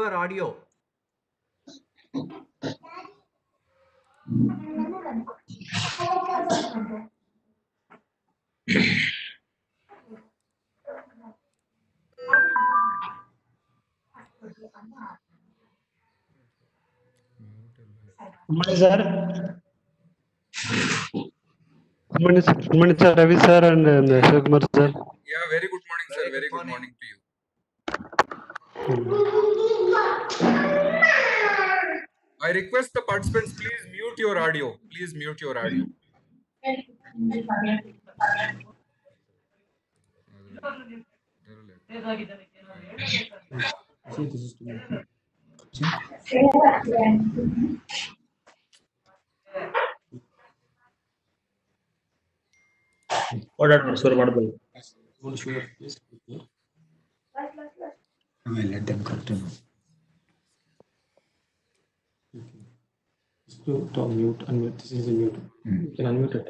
your audio. Good morning, sir. Good morning, sir. Ravi, sir, and Kumar, sir. Yeah, very good morning, sir. Very good morning to you. I request the participants, please mute your audio. Please mute your audio. Let them continue. To unmute. This is a mute. You can unmute it.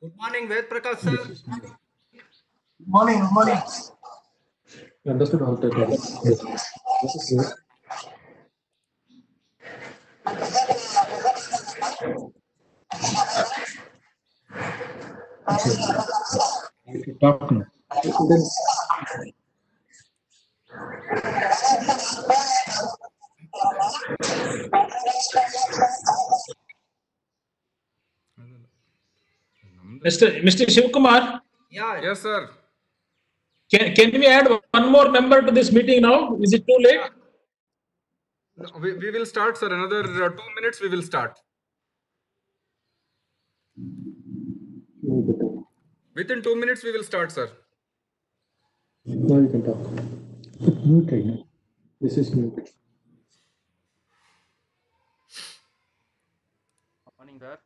Good morning, Ved Prakash sir. Good morning. Good morning. You understood how to do this? This is good. You should talk now. Mr. Shiv Kumar, Yeah. Yes, sir. can we add one more member to this meeting now? Is it too late? No, we will start, sir. Another 2 minutes, we will start. Within 2 minutes, we will start, sir. Now you can talk. Mute right now. This is mute. Good morning, sir.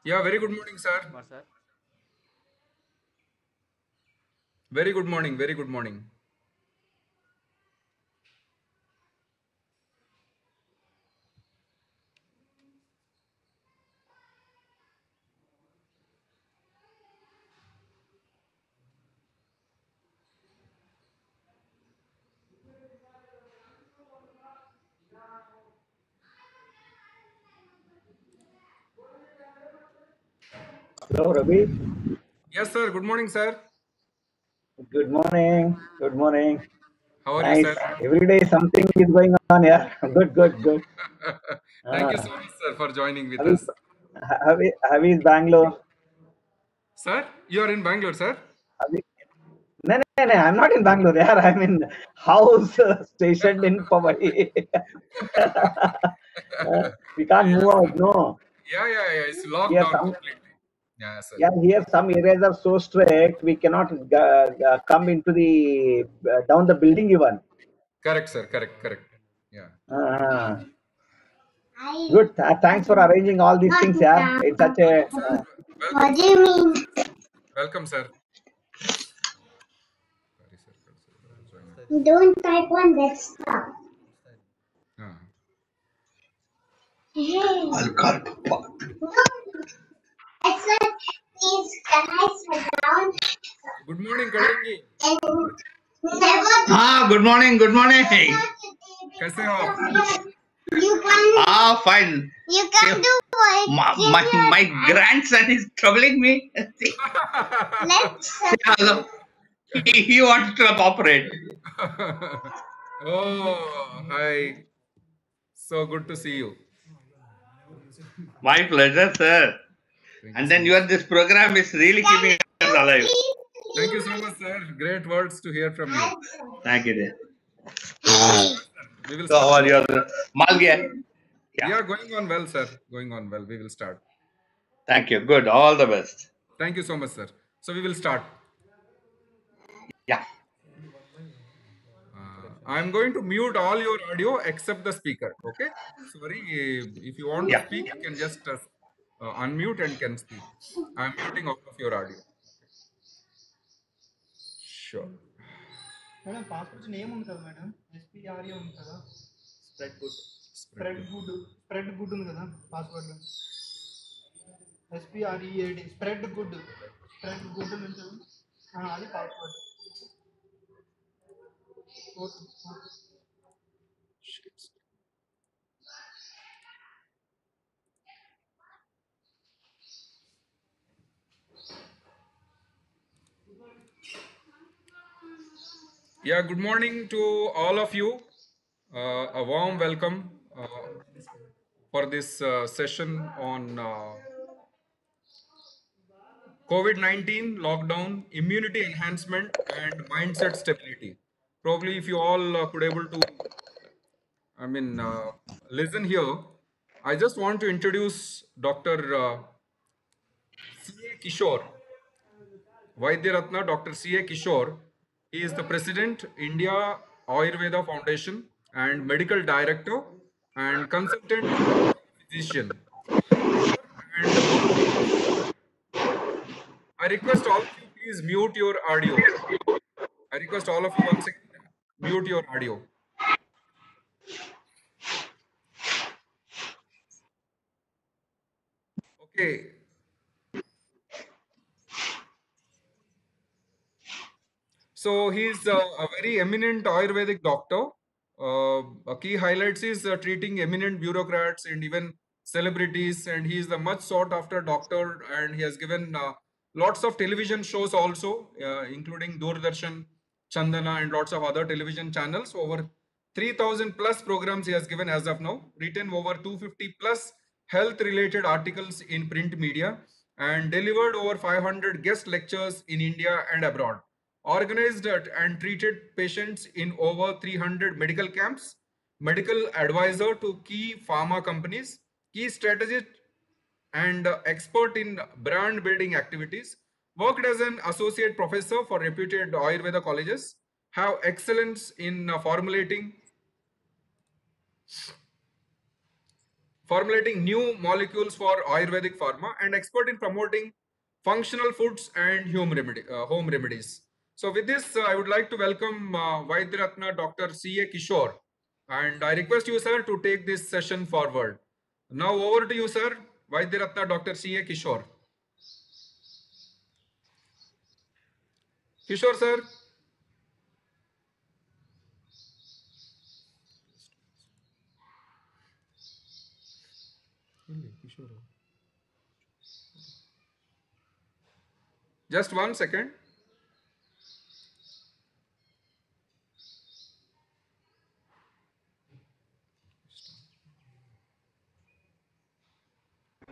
Yeah, very good morning, sir. Kumar, sir. Very good morning. Very good morning. Hello, Ravi. Yes, sir. Good morning, sir. Good morning. Good morning. How are Nice. you, sir? Every day something is going on here. Good. Thank you so much, sir, for joining with How is, us. how is Bangalore? Sir, you are in Bangalore, sir? No, I'm not in Bangalore. Yeah, I'm in house stationed in Powai. We can't move out. No. Yeah. It's locked Here down some. completely. Yeah, sir. Yeah, here some areas are so strict. We cannot come into the down the building even. Correct, sir. Correct. Yeah. Good. Thanks for arranging all these things. Yeah, it's such a. What do you mean? Welcome, sir. Don't type on desktop. Hey. I'll call Papa. I said, please, can I sit down? Good morning, Kalangi. Good morning. Good morning. कैसे हो आप? You can. Fine. You can do it. My grandson is troubling me. Let's. Hello. He wants to cooperate. Oh, hi. So good to see you. My pleasure, sir. And then this program is really keeping us alive. Thank you so much, sir. Great words to hear from you. Thank you, dear. We will So, how start. are you? Malgia. Yeah, going on well, sir. Going on well. We will start. Thank you. Good. All the best. Thank you so much, sir. So we will start. Yeah. I'm going to mute all your audio except the speaker. Okay. Sorry. If you want to speak, you can just unmute and can speak. I'm muting all of your audio. Sure. Madam, passport name ఉంది కదా madam SPRE ఉంది కదా spread good ఉంది కదా password లో SPREAD spread good ఉంటుంది అది password Yeah, good morning to all of you. A warm welcome for this session on Covid-19, lockdown, immunity enhancement, and mindset stability. Probably if you all could able to, listen here, I just want to introduce Dr. C.A. Kishore, Vaidya Ratna, Dr. C.A. Kishore. He is the President, India Ayurveda Foundation and Medical Director and Consultant Physician. And I request all of you please mute your audio. I request all of you once again mute your audio. Okay. So he's a very eminent Ayurvedic doctor. A key highlights is treating eminent bureaucrats and even celebrities, and he is the much sought after doctor. And he has given lots of television shows also, including Doordarshan, Chandana, and lots of other television channels. Over 3,000 plus programs he has given as of now. Written over 250 plus health-related articles in print media, and delivered over 500 guest lectures in India and abroad. Organized and treated patients in over 300 medical camps, medical advisor to key pharma companies, key strategist and expert in brand building activities, worked as an associate professor for reputed Ayurveda colleges, have excellence in formulating new molecules for Ayurvedic pharma, and expert in promoting functional foods and home remedies. So with this, I would like to welcome Vaidya Ratna Dr. C.A. Kishore, and I request you, sir, to take this session forward. Now over to you, sir, Vaidya Ratna Dr. C.A. Kishore. Kishore, sir. Just 1 second.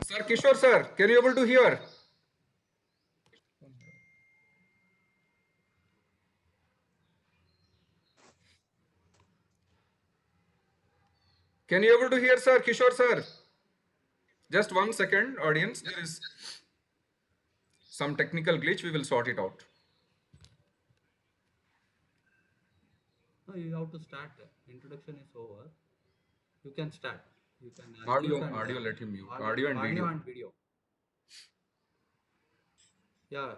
Sir Kishore, sir, can you able to hear? Can you able to hear, sir? Kishore, sir. Just 1 second, audience. There is some technical glitch. We will sort it out. No, you have to start. Introduction is over. You can start. You can Audio, let him mute. Audio and video. Yeah,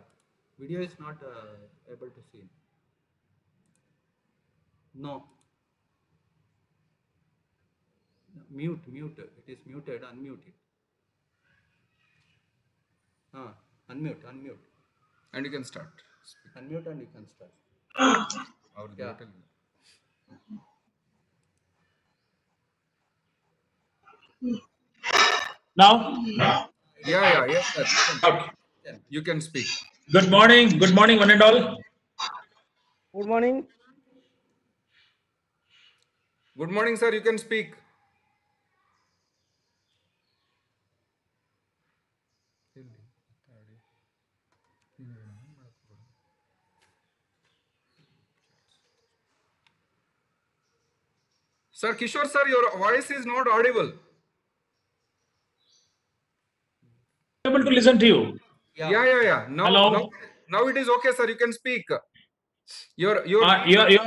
video is not able to see. No. Mute. It is muted. Unmute it. Unmute. And you can start. Unmute and you can start. Yeah. Now? Yes, sir. Okay. You can speak. Good morning, one and all. Good morning. Good morning, sir. You can speak. Sir Kishore, sir, your voice is not audible. Able to listen to you. Yeah. Now it is okay, sir. You can speak. Your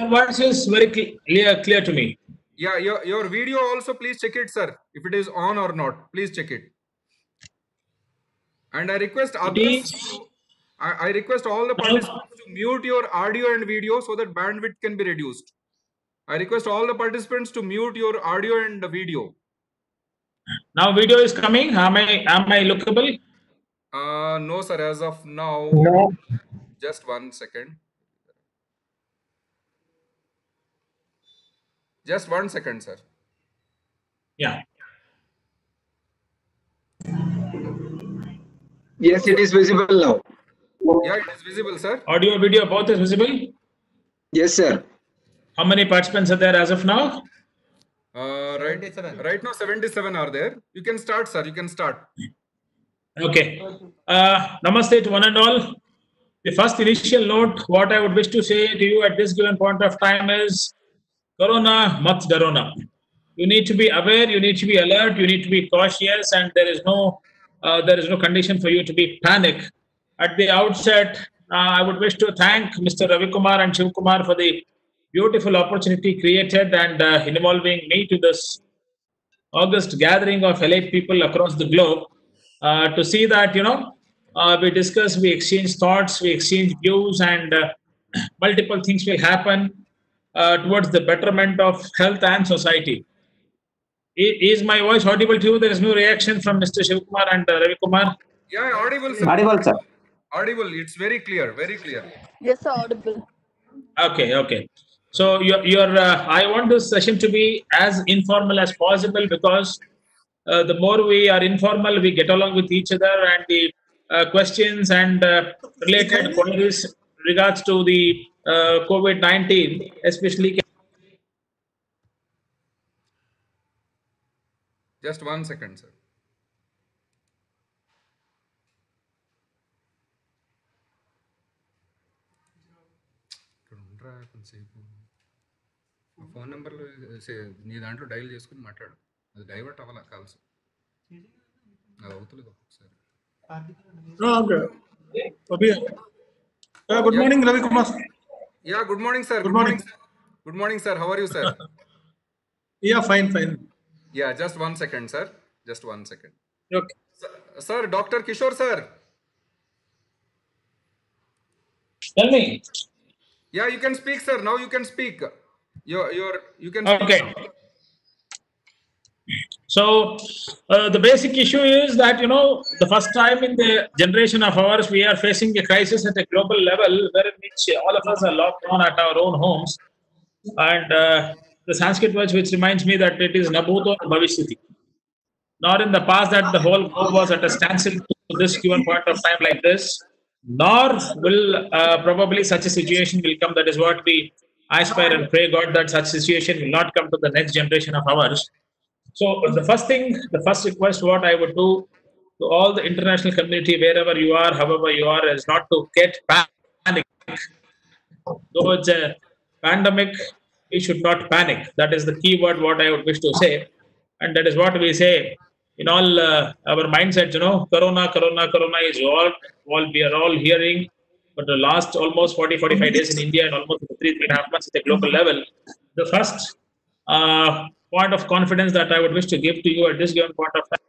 voice is very clear to me. Yeah, your video also, please check it, sir. If it is on or not, please check it. And I request others I request all the participants to mute your audio and video so that bandwidth can be reduced. I request all the participants to mute your audio and video. Now video is coming. Am I lookable? No, sir. As of now, No. just 1 second. Just 1 second, sir. Yeah. Yes, it is visible now. Yeah, it is visible, sir. Audio, video, both is visible. Yes, sir. How many participants are there as of now? Right now 77 are there. You can start, sir. You can start. Okay. Namaste to one and all. The first initial note, what I would wish to say to you at this given point of time is, Corona, mat darona. You need to be aware, you need to be alert, you need to be cautious, and there is no condition for you to be panic. At the outset, I would wish to thank Mr. Ravi Kumar and Shiv Kumar for the beautiful opportunity created and involving me to this August gathering of elite people across the globe to see that, we discuss, we exchange thoughts, we exchange views, and multiple things will happen towards the betterment of health and society. Is my voice audible to you? There is no reaction from Mr. Shivkumar and Ravi Kumar. Yeah, audible, sir. Audible, sir. Audible. It's very clear. Very clear. Yes, sir, audible. Okay. So I want this session to be as informal as possible, because the more we are informal, we get along with each other, and the questions and related queries regards to the Covid-19, especially. Just 1 second, sir. Phone నెంబర్లో నీ దాంట్లో dial చేసుకుని మాట్లాడు. అది divert అవ్వాలి calls, అది అవుతలేదు ఒకసారి. Good morning, Ravi Kumar. Yeah, good morning, sir. Good morning. Good morning, sir. How are you, sir? Yeah, fine. Yeah, just 1 second, sir. Just 1 second. Okay. Sir, Dr. Kishore, sir. Tell me. Yeah, you can speak, sir. Now you can speak. You can speak. Okay. So the basic issue is that, the first time in the generation of ours, we are facing a crisis at a global level, where in which all of us are locked down at our own homes. And the Sanskrit words which reminds me that it is Nabhuto Bhavishyati. Nor in the past that the whole globe was at a standstill to this given point of time like this, nor will probably such a situation will come. That is what we aspire and pray God, that such situation will not come to the next generation of ours. So the first request what I would do to all the international community, wherever you are, however you are, is not to get panic. Though it's a pandemic, we should not panic. That is the key word what I would wish to say. And that is what we say in all our mindsets, Corona is all we are all hearing. But the last almost 40-45 days in India and almost 3.5 months at a global level, the first point of confidence that I would wish to give to you at this given point of time.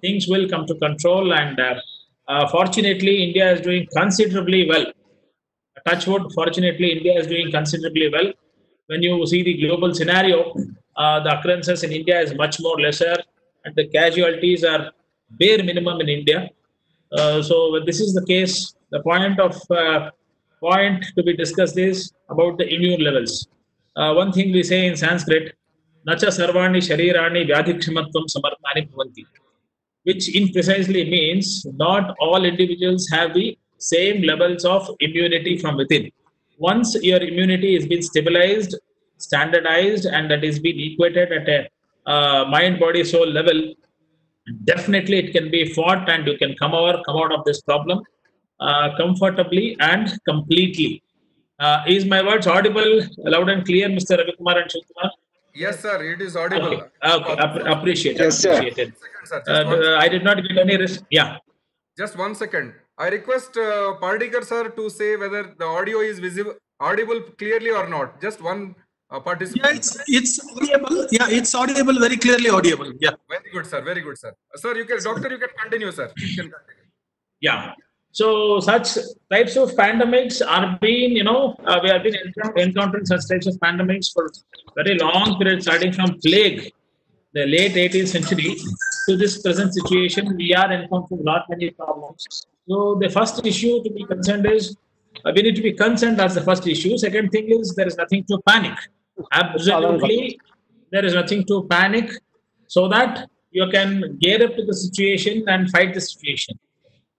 Things will come to control, and fortunately, India is doing considerably well. Touch wood, fortunately, India is doing considerably well. When you see the global scenario, the occurrences in India is much more lesser, and the casualties are bare minimum in India. So when this is the case, the point to be discussed is about the immune levels. One thing we say in Sanskrit, Nacha sarvani sharirani vyadhikshamatvam samarthani bhavanti, which in precisely means not all individuals have the same levels of immunity from within. Once your immunity has been stabilized, standardized, and that is being equated at a mind, body, soul level, definitely it can be fought, and you can come out of this problem comfortably and completely. Is my words audible, loud and clear, Mr. Ravi Kumar and Shiv Kumar? Yes, sir. It is audible. Okay. Appreciated. Yes, sir. Second, sir. I did not get any risk. Yeah. Just 1 second. I request Pardikar sir to say whether the audio is audible clearly or not. Just one Yeah, participants? it's audible. Yeah, it's audible, very clearly audible. Yeah. Very good, sir. Very good, sir. Sir, you can, doctor, you can continue, sir. You can continue. Yeah. So such types of pandemics are being, we have been encountering such types of pandemics for very long period, starting from plague, the late 18th century, to this present situation. We are encountering not many problems. So the first issue to be concerned is we need to be concerned. That's the first issue. Second thing is there is nothing to panic. Absolutely, there is nothing to panic, so that you can gear up to the situation and fight the situation.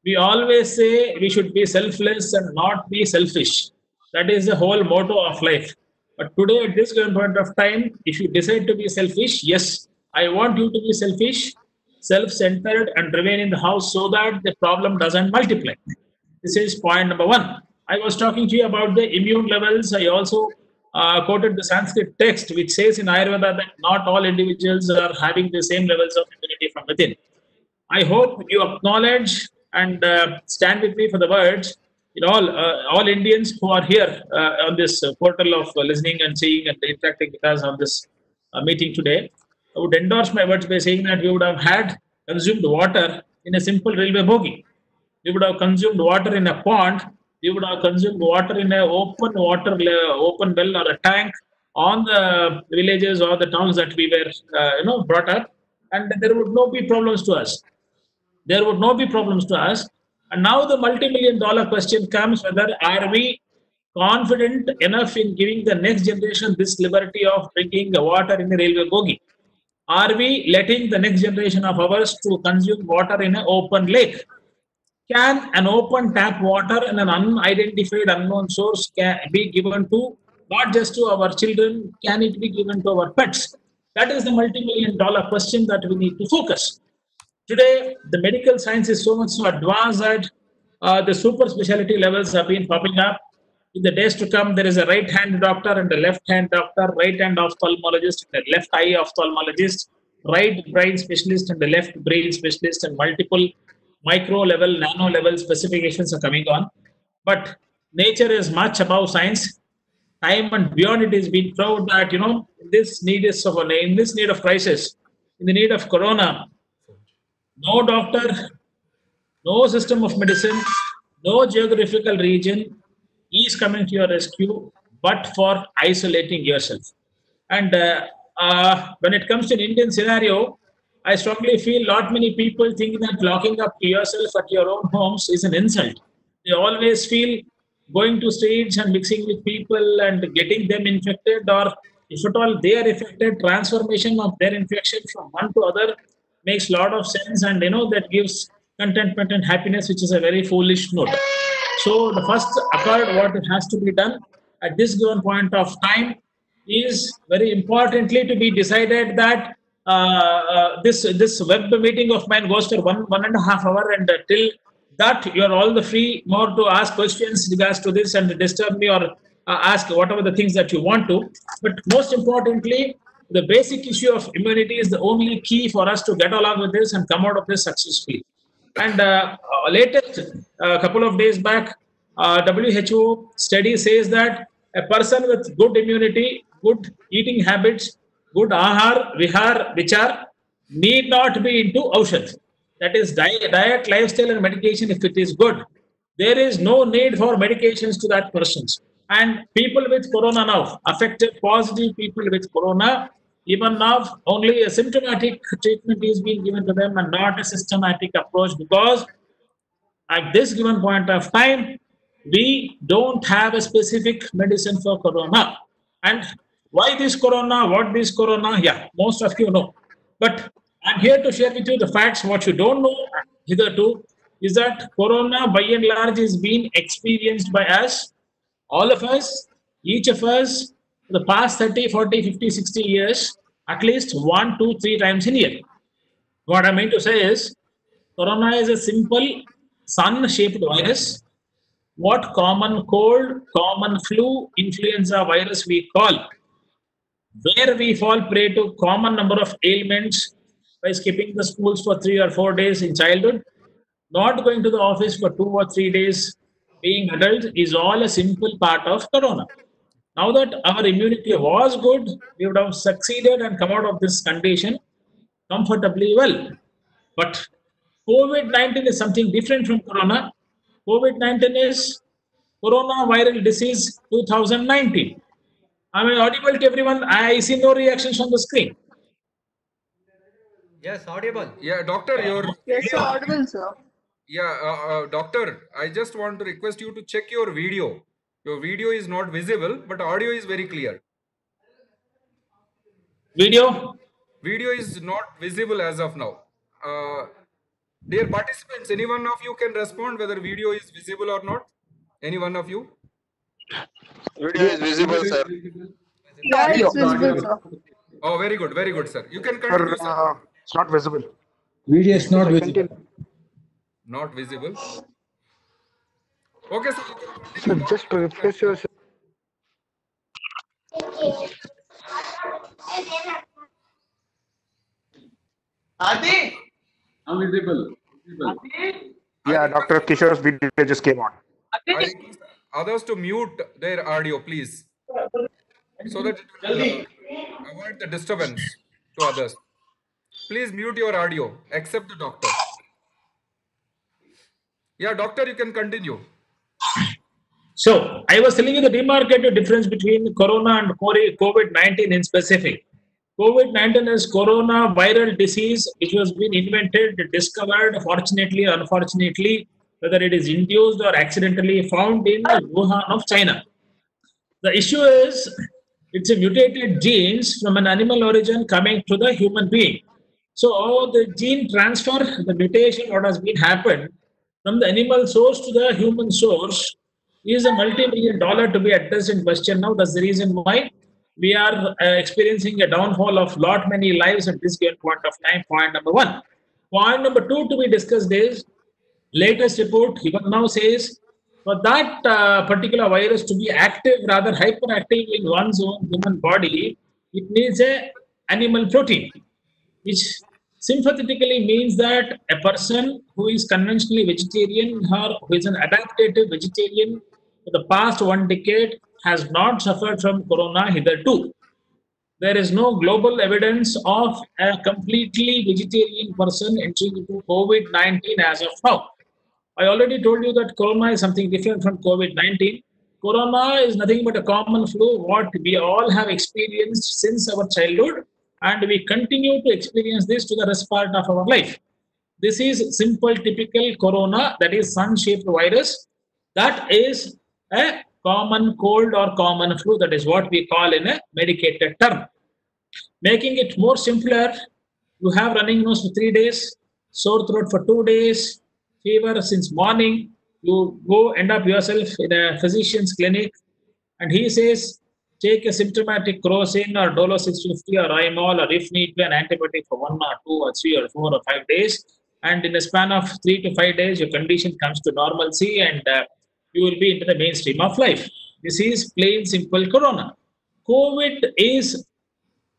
We always say we should be selfless and not be selfish. That is the whole motto of life. But today, at this given point of time, if you decide to be selfish, yes, I want you to be selfish, self-centered, and remain in the house so that the problem doesn't multiply. This is point number one. I was talking to you about the immune levels. I also quoted the Sanskrit text, which says in Ayurveda that not all individuals are having the same levels of immunity from within. I hope you acknowledge and stand with me for the words. All Indians who are here on this portal of listening and seeing and interacting with us on this meeting today, I would endorse my words by saying that we would have had consumed water in a simple railway bogie. We would have consumed water in a pond. We would have consumed water in an open well or a tank on the villages or the towns that we were, brought up, and there would not be problems to us. There would not be problems to us. And now the multi-million dollar question comes: whether are we confident enough in giving the next generation this liberty of drinking the water in the railway bogie? Are we letting the next generation of ours to consume water in an open lake? Can an open tap water in an unidentified unknown source be given to not just to our children? Can it be given to our pets? That is the multi-million dollar question that we need to focus. Today, the medical science is so much so advanced that the super specialty levels have been popping up. In the days to come, there is a right hand doctor and a left hand doctor, right hand ophthalmologist and a left eye ophthalmologist, right brain specialist and the left brain specialist, and multiple micro level, nano level specifications are coming on. But nature is much above science. Time and beyond it is being proved that in this need of crisis, in the need of corona, no doctor, no system of medicine, no geographical region is coming to your rescue, but for isolating yourself. And when it comes to an Indian scenario, I strongly feel lot many people think that locking up yourself at your own homes is an insult. They always feel going to streets and mixing with people and getting them infected, or if at all they are affected, transformation of their infection from one to other makes a lot of sense, and that gives contentment and happiness, which is a very foolish note. So the first accord, what it has to be done at this given point of time, is very importantly to be decided that this web meeting of mine goes for 1.5 hours, and till that you are all the free more to ask questions regards to this and disturb me, or ask whatever the things that you want to. But most importantly, the basic issue of immunity is the only key for us to get along with this and come out of this successfully. And latest, a couple of days back, WHO study says that a person with good immunity, good eating habits, good ahar, vihar, vichar, need not be into aushadh. That is diet, lifestyle, and medication. If it is good, there is no need for medications to that person. And people with corona now, affected positive people with corona, even now only a symptomatic treatment is being given to them and not a systematic approach, because at this given point of time, we don't have a specific medicine for corona. And why this corona, what this corona, yeah, most of you know. But I'm here to share with you the facts. What you don't know hitherto is that corona by and large is being experienced by us, all of us, each of us, for the past 30, 40, 50, 60 years, at least 1, 2, 3 times in a year. What I mean to say is, corona is a simple sun-shaped virus. What common cold, common flu, influenza virus we call, where we fall prey to common number of ailments by skipping the schools for 3 or 4 days in childhood, not going to the office for 2 or 3 days, being adult, is all a simple part of corona. Now that our immunity was good, we would have succeeded and come out of this condition comfortably well. But COVID-19 is something different from Corona. COVID-19 is coronavirus disease 2019. Am I audible to everyone? I see no reactions on the screen. Yes, audible. Yeah, doctor, your Yes, sir, audible, sir. doctor, I just want to request you to check your video. Your video is not visible, but audio is very clear. Video? Video is not visible as of now. Dear participants, any one of you can respond whether video is visible or not? Any one of you? Video is visible, sir. Yeah, it's visible, sir. Oh, very good, sir. You can continue, sir. It's not visible. Video is not visible. Not visible. Okay, sir. So just refresh yourself. Adi? Visible. Yeah, Dr. Kishore's video just came on. I request others to mute their audio, please, so that it will avoid the disturbance to others. Please mute your audio, except the doctor. Yeah, doctor, you can continue. So, I was telling you the demarcated difference between Corona and COVID-19 in specific. COVID-19 is coronavirus disease which was been invented, discovered, fortunately or unfortunately, whether it is induced or accidentally found in Wuhan of China. The issue is it's a mutated genes from an animal origin coming to the human being. So the gene transfer, the mutation, what has been happened from the animal source to the human source is a multi-million dollar to be addressed in question now. That's the reason why we are experiencing a downfall of lot many lives at this given point of time. Point number one. Point number two to be discussed is latest report even now says for that particular virus to be active, rather hyperactive in one's own human body, it needs a animal protein, which sympathetically means that a person who is conventionally vegetarian or who is an adaptative vegetarian for the past 1 decade has not suffered from corona hitherto. There is no global evidence of a completely vegetarian person entering into COVID-19 as of now. I already told you that corona is something different from COVID-19. Corona is nothing but a common flu, what we all have experienced since our childhood, and we continue to experience this to the rest part of our life. This is simple, typical corona, that is sun-shaped virus. That is a common cold or common flu. That is what we call in a medicated term. Making it more simpler, you have running nose for 3 days, sore throat for 2 days, fever since morning. You go end up yourself in a physician's clinic, and he says, take a symptomatic crocin or Dolo 650 or Imol, or if need be an antibiotic for 1 or 2 or 3 or 4 or 5 days. And in a span of 3 to 5 days, your condition comes to normalcy and you will be into the mainstream of life. This is plain simple corona. COVID is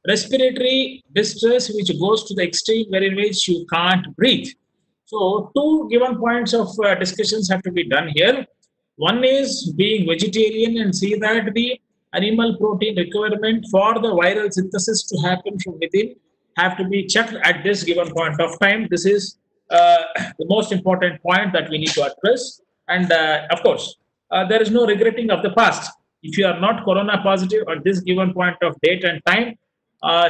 respiratory distress which goes to the extreme wherein which you can't breathe. So two given points of discussions have to be done here. One is being vegetarian and see that the animal protein requirement for the viral synthesis to happen from within have to be checked at this given point of time. This is the most important point that we need to address. And of course, there is no regretting of the past. If you are not corona positive at this given point of date and time,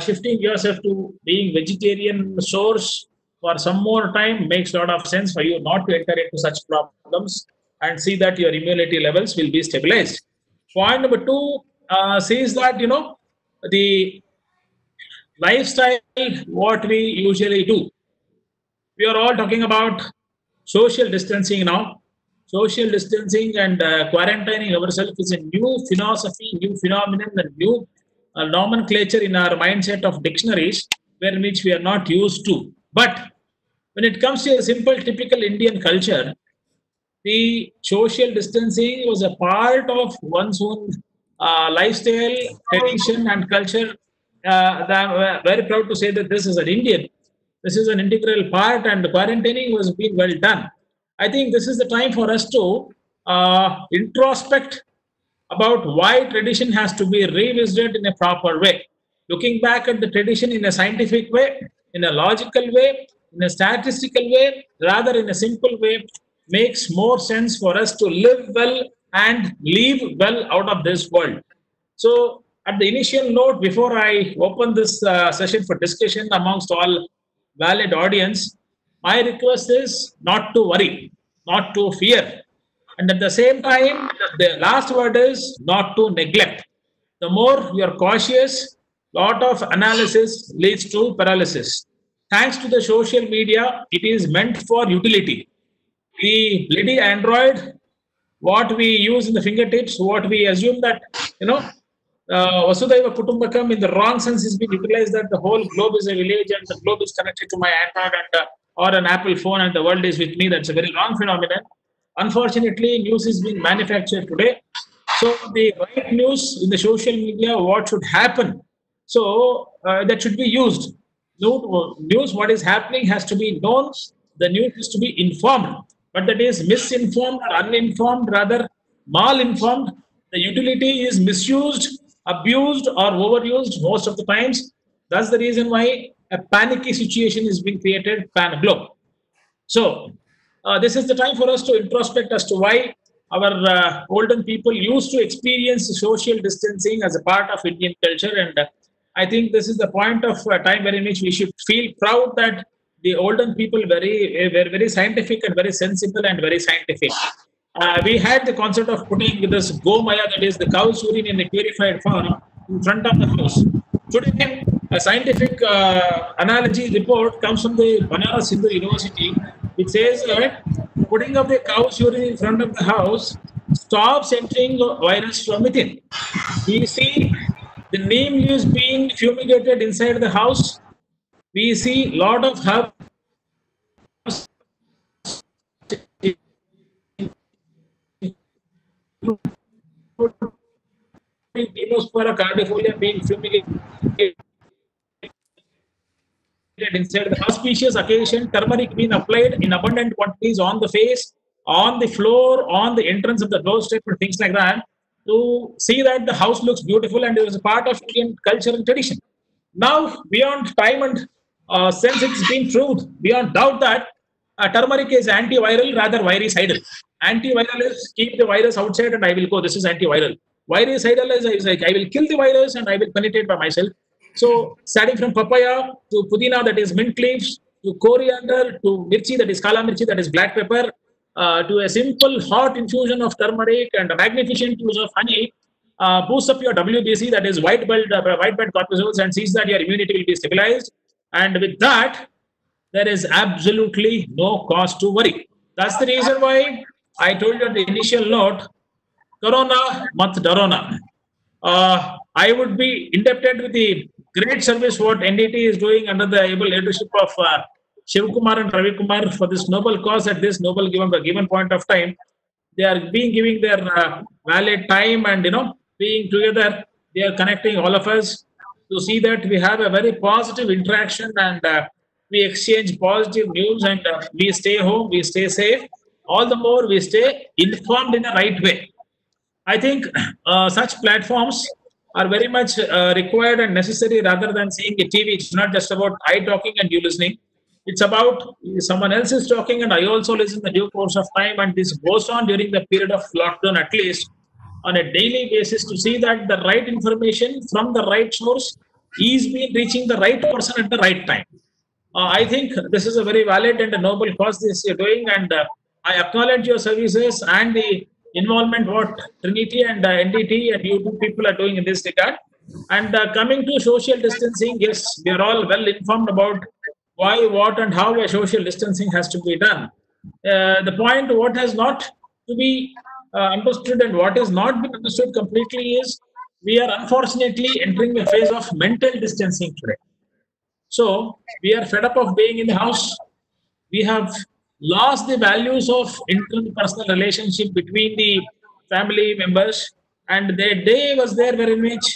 shifting yourself to being vegetarian source for some more time makes a lot of sense for you not to enter into such problems and see that your immunity levels will be stabilized. Point number two says that, you know, the lifestyle, what we usually do. We are all talking about social distancing now. Social distancing and quarantining ourselves is a new philosophy, new phenomenon, and new nomenclature in our mindset of dictionaries, where which we are not used to. But when it comes to a simple, typical Indian culture, the social distancing was a part of one's own lifestyle, tradition, and culture. I'm very proud to say that this is an Indian. This is an integral part, and quarantining was being well done. I think this is the time for us to introspect about why tradition has to be revisited in a proper way. Looking back at the tradition in a scientific way, in a logical way, in a statistical way, rather in a simple way, makes more sense for us to live well and leave well out of this world. So, at the initial note, before I open this session for discussion amongst all valid audience, my request is not to worry, not to fear. And at the same time, the last word is not to neglect. The more you are cautious, lot of analysis leads to paralysis. Thanks to the social media, it is meant for utility. The bloody Android, what we use in the fingertips, what we assume that, Vasudhaiva Kutumbakam in the wrong sense is being utilized that the whole globe is a village and the globe is connected to my Android and or an Apple phone and the world is with me. That's a very wrong phenomenon. Unfortunately, news is being manufactured today. So the right news in the social media, what should happen? So that should be used. News, what is happening has to be known. The news is to be informed. But that is misinformed, uninformed, rather malinformed. The utility is misused, abused, or overused most of the times. That's the reason why a panicky situation is being created pan-globe. So, this is the time for us to introspect as to why our olden people used to experience social distancing as a part of Indian culture. And I think this is the point of time in which we should feel proud that the olden people were very scientific and very sensible and very scientific. We had the concept of putting this gomaya, that is the cow's urine in a purified form, in front of the house. Today, a scientific analogy report comes from the Banaras Hindu University, which says that putting up the cow's urine in front of the house stops entering virus from within. We see the neem leaves being fumigated inside the house. We see a lot of herbs cardifolia being fumigated inside the auspicious occasion, turmeric being applied in abundant quantities on the face, on the floor, on the entrance of the doorstep, and things like that, to see that the house looks beautiful and it was a part of Indian culture and tradition. Now, beyond time and since it's been proved beyond doubt that turmeric is antiviral, rather virucidal. Antiviral is keep the virus outside and I will go. This is antiviral. Virucidal is like I will kill the virus and I will penetrate by myself. So, starting from papaya to pudina, that is mint leaves, to coriander, to mirchi, that is kala mirchi, that is black pepper, to a simple hot infusion of turmeric and a magnificent use of honey, boost up your WBC, that is white blood corpuscles, and sees that your immunity will be stabilized. And with that, there is absolutely no cause to worry. That's the reason why I told you at the initial note, Corona mat darona. I would be indebted with the great service what NDT is doing under the able leadership of Shiva Kumar and Ravi Kumar for this noble cause at this noble given point of time. They are giving their valid time and being together. They are connecting all of us to see that we have a very positive interaction and we exchange positive news and we stay home, we stay safe. All the more we stay informed in the right way. I think such platforms are very much required and necessary rather than seeing a TV. It's not just about I talking and you listening. It's about someone else is talking and I also listen in the due course of time, and this goes on during the period of lockdown at least on a daily basis to see that the right information from the right source is being reaching the right person at the right time. I think this is a very valid and a noble cause this you're doing, and I acknowledge your services and the involvement what Trinity and NDT and you two people are doing in this regard. And coming to social distancing, yes, we are all well informed about why, what, and how a social distancing has to be done. The point what has not to be understood and what has not been understood completely is we are unfortunately entering a phase of mental distancing today. So we are fed up of being in the house. We have lost the values of interpersonal relationship between the family members, and their day was there wherein which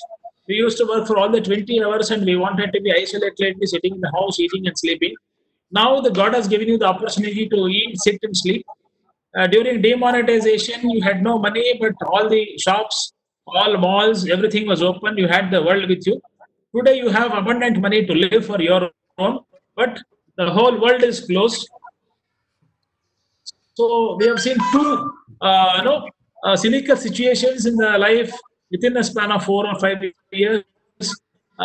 we used to work for all the 20 hours and we wanted to be isolated, be sitting in the house, eating and sleeping. Now the God has given you the opportunity to eat, sit and sleep. During demonetization, you had no money, but all the shops, all malls, everything was open. You had the world with you. Today you have abundant money to live for your own, but the whole world is closed. So we have seen two, cynical situations in the life within a span of 4 or 5 years,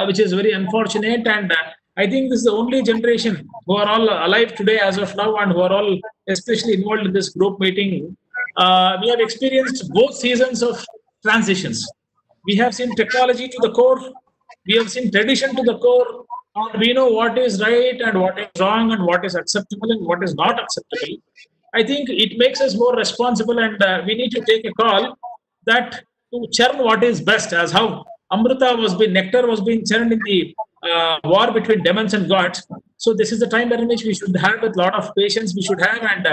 which is very unfortunate. And I think this is the only generation who are all alive today as of now, and who are all especially involved in this group meeting. We have experienced both seasons of transitions. We have seen technology to the core. We have seen tradition to the core. And we know what is right and what is wrong and what is acceptable and what is not acceptable. I think it makes us more responsible, and we need to take a call that to churn what is best, as how Amrita was being, nectar was being churned in the war between demons and gods. So this is the time in which we should have with a lot of patience. We should have, and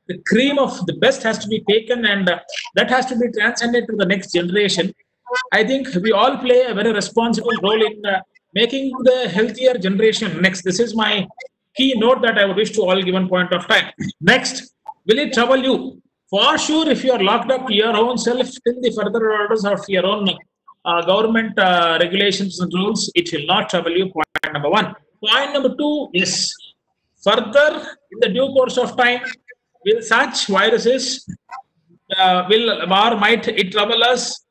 the cream of the best has to be taken, and that has to be transcended to the next generation. I think we all play a very responsible role in making the healthier generation next. This is my key note that I would wish to all given point of time. Next, will it trouble you? For sure, if you are locked up to your own self till the further orders of your own government regulations and rules, it will not trouble you. Point number one. Point number two is further in the due course of time, will such viruses will or might it trouble us?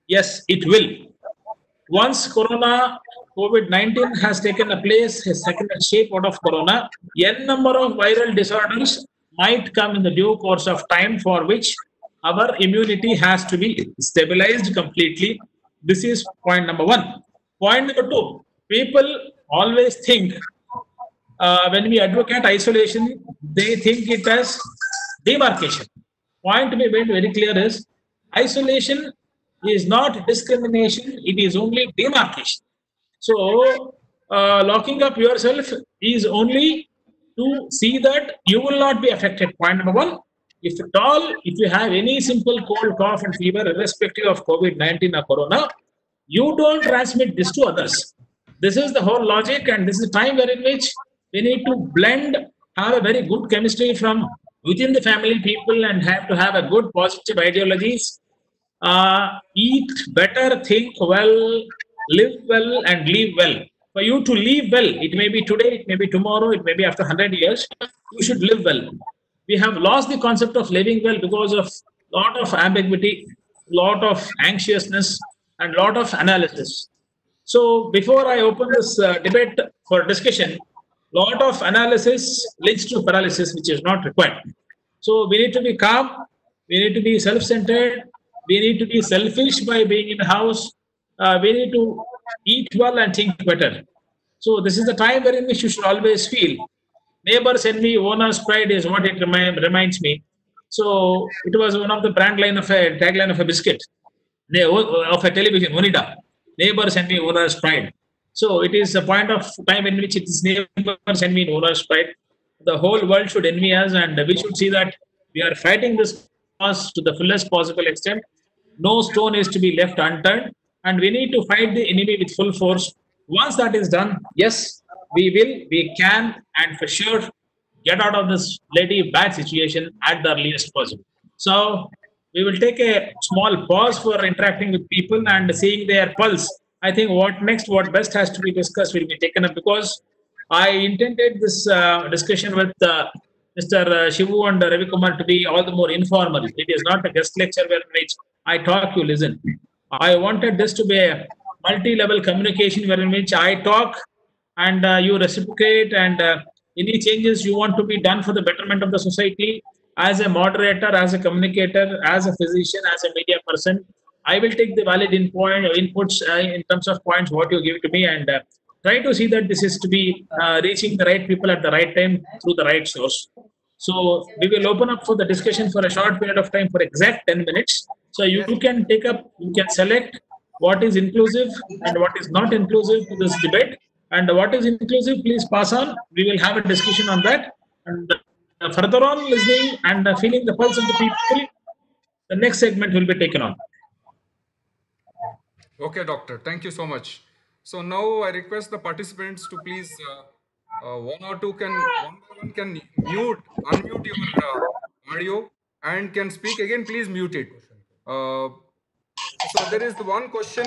Yes, it will. Once COVID-19 has taken a place, has taken a shape out of corona, n number of viral disorders might come in the due course of time, for which our immunity has to be stabilized completely. This is point number one. Point number two, people always think when we advocate isolation, they think it as demarcation. Point to be made very clear is isolation is not discrimination, it is only demarcation. So, locking up yourself is only to see that you will not be affected. Point number one. If at all, if you have any simple cold, cough, and fever, irrespective of COVID-19 or corona, you don't transmit this to others. This is the whole logic, and this is the time wherein which we need to blend, have a very good chemistry from within the family people, and have to have a good positive ideologies. Eat better, think well, live well, and live well. For you to live well, it may be today, it may be tomorrow, it may be after 100 years, you should live well. We have lost the concept of living well because of lot of ambiguity, lot of anxiousness, and lot of analysis. So before I open this debate for discussion, lot of analysis leads to paralysis, which is not required. So we need to be calm, we need to be self-centered, we need to be selfish by being in the house, we need to eat well and think better. So this is the time wherein which you should always feel. Neighbors envy, owner's pride is what it reminds me. So it was one of the brand line of a tagline of a biscuit, of a television, Onida. Neighbors envy, owner's pride. So it is a point of time in which it is neighbors envy, owner's pride. The whole world should envy us, and we should see that we are fighting this cause to the fullest possible extent. No stone is to be left unturned, and we need to fight the enemy with full force. Once that is done, yes, we can, and for sure get out of this bloody bad situation at the earliest possible. So we will take a small pause for interacting with people and seeing their pulse. I think what next, what best has to be discussed will be taken up, because I intended this discussion with Mr. Shivu and Ravi Kumar to be all the more informal. It is not a guest lecture where I talk, you listen. I wanted this to be a multi-level communication wherein which I talk and you reciprocate, and any changes you want to be done for the betterment of the society. As a moderator, as a communicator, as a physician, as a media person, I will take the valid inputs in terms of points what you give to me, and try to see that this is to be reaching the right people at the right time through the right source. So we will open up for the discussion for a short period of time, for exact 10 minutes. So you can take up, you can select what is inclusive and what is not inclusive to this debate. And what is inclusive, please pass on. We will have a discussion on that. And further on, listening and feeling the pulse of the people, the next segment will be taken on. Okay, doctor. Thank you so much. So now I request the participants to please one or two can unmute your audio and can speak again. Please mute it. So there is one question.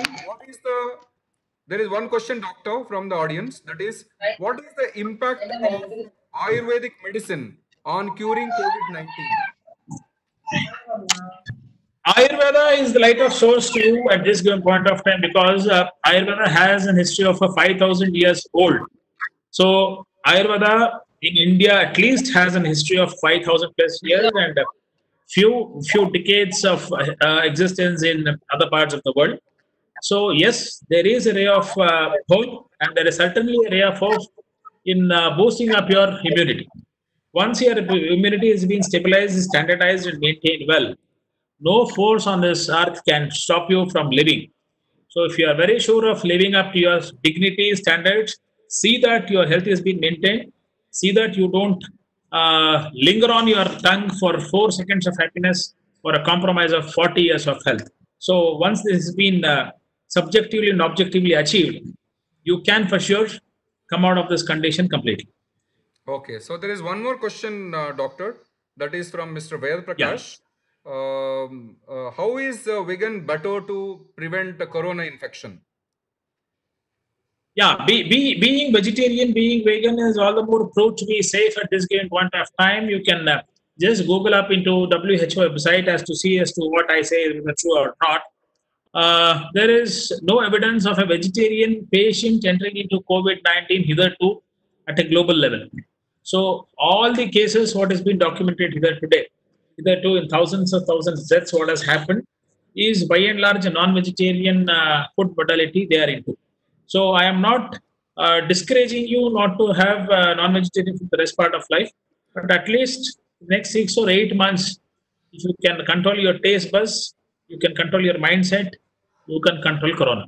There is one question, doctor, from the audience. That is, what is the impact of Ayurvedic medicine on curing COVID-19? Ayurveda is the light of source to you at this given point of time because Ayurveda has a history of 5,000 years old. So Ayurveda in India at least has a history of 5,000 plus years and few decades of existence in other parts of the world. So yes, there is a ray of hope, and there is certainly a ray of hope in boosting up your immunity. Once your immunity is being stabilized, standardized, and maintained well, no force on this earth can stop you from living. So if you are very sure of living up to your dignity standards, see that your health is being maintained. See that you don't linger on your tongue for 4 seconds of happiness or a compromise of 40 years of health. So once this has been subjectively and objectively achieved, you can for sure come out of this condition completely. Okay, so there is one more question, doctor, that is from Mr. Ved Prakash. How is vegan better to prevent a corona infection? Yeah, being vegetarian, being vegan is all the more proved to be safe at this given point of time. You can just Google up into WHO website as to what I say is true or not. There is no evidence of a vegetarian patient entering into COVID-19 hitherto at a global level. So all the cases, what has been documented hitherto in thousands of deaths, what has happened is by and large a non-vegetarian food modality they are into. So I am not discouraging you not to have non-vegetarian for the rest part of life, but at least next 6 or 8 months, if you can control your taste buds, you can control your mindset, you can control corona.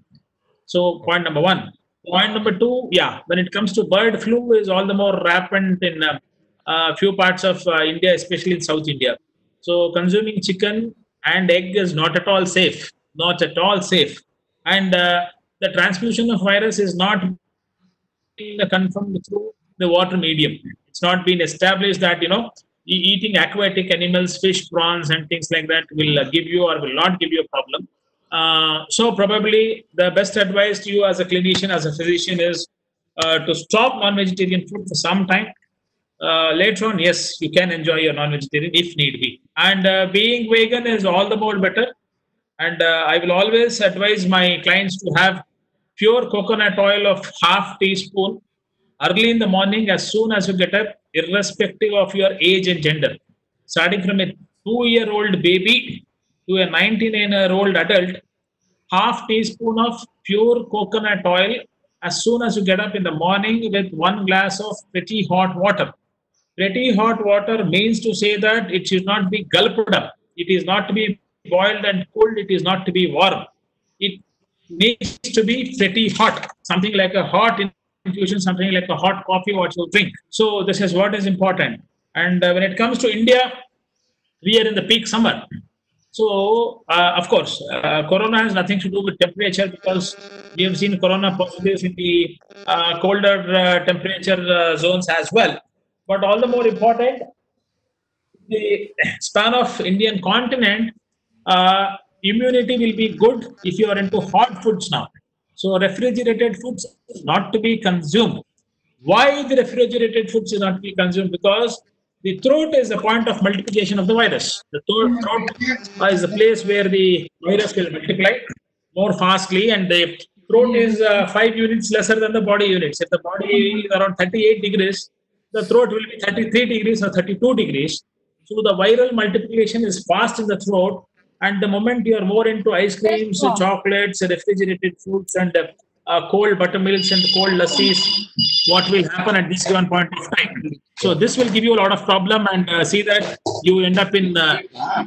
So point number one. Point number two, yeah, when it comes to bird flu is all the more rampant in a few parts of India, especially in South India. So consuming chicken and egg is not at all safe, not at all safe. And the transmission of virus is not confirmed through the water medium. It's not been established that, eating aquatic animals, fish, prawns, and things like that will give you or will not give you a problem. So probably the best advice to you as a clinician, as a physician is to stop non-vegetarian food for some time. Later on, yes, you can enjoy your non-vegetarian if need be. And being vegan is all the more better. And I will always advise my clients to have pure coconut oil of half teaspoon early in the morning as soon as you get up, irrespective of your age and gender. Starting from a 2-year-old baby to a 99-year-old adult, half teaspoon of pure coconut oil as soon as you get up in the morning with 1 glass of pretty hot water. Pretty hot water means to say that it should not be gulped up. It is not to be boiled and cooled. It is not to be warm. It needs to be pretty hot, something like a hot infusion, something like a hot coffee what you drink. So this is what is important. And when it comes to India, we are in the peak summer. So, of course, corona has nothing to do with temperature because we have seen corona positives in the colder temperature zones as well. But all the more important, the span of Indian continent, immunity will be good if you are into hot foods now. So refrigerated foods not to be consumed. Why the refrigerated foods is not to be consumed? Because the throat is the point of multiplication of the virus. The throat is the place where the virus will multiply more fastly, and the throat is 5 units lesser than the body units. If the body is around 38 degrees, the throat will be 33 degrees or 32 degrees. So the viral multiplication is fast in the throat, and the moment you are more into ice creams, chocolates, refrigerated foods, and cold buttermilks and cold lassis, what will happen at this given point of time? So this will give you a lot of problem, and see that you end up in a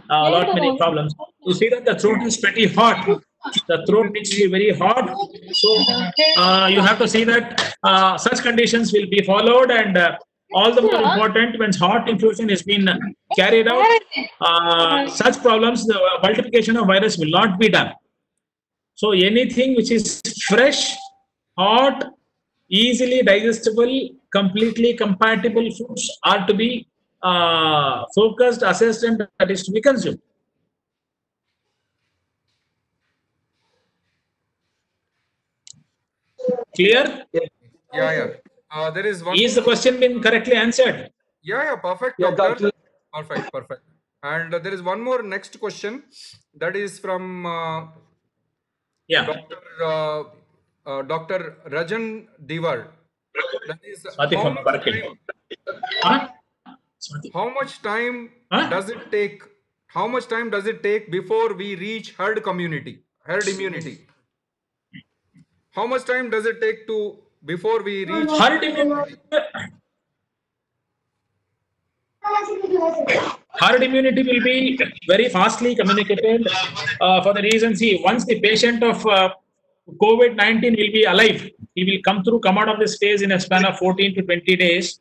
lot many problems. You see that the throat is pretty hot. The throat needs to be very hot. So you have to see that such conditions will be followed, and all the more important when hot infusion is being carried out, such problems, the multiplication of virus will not be done. So anything which is fresh, hot, easily digestible, completely compatible foods are to be focused, assessed, and that is to be consumed. Clear? There is one. Is the question been correctly answered? Yeah, perfect, Yeah, doctor. doctor. Perfect. And there is one more next question that is from Dr. Rajan Divar. That is how much time does it take? How much time does it take before we reach herd immunity? How much time does it take before we reach herd immunity? Herd immunity will be very fastly communicated for the reason, see, once the patient of COVID-19 will be alive, he will come out of this phase in a span of 14 to 20 days.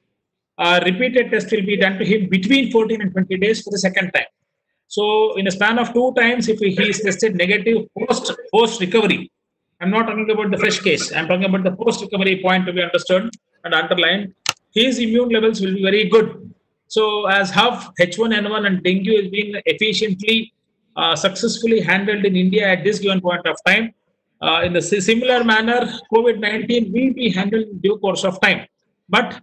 Repeated test will be done to him between 14 and 20 days for the second time. So in a span of 2 times, if he is tested negative post recovery, I'm not talking about the fresh case, I'm talking about the post recovery point to be understood and underlined, his immune levels will be very good. So as how H1N1 and dengue is being efficiently, successfully handled in India at this given point of time, in the similar manner, COVID-19 will be handled in due course of time. But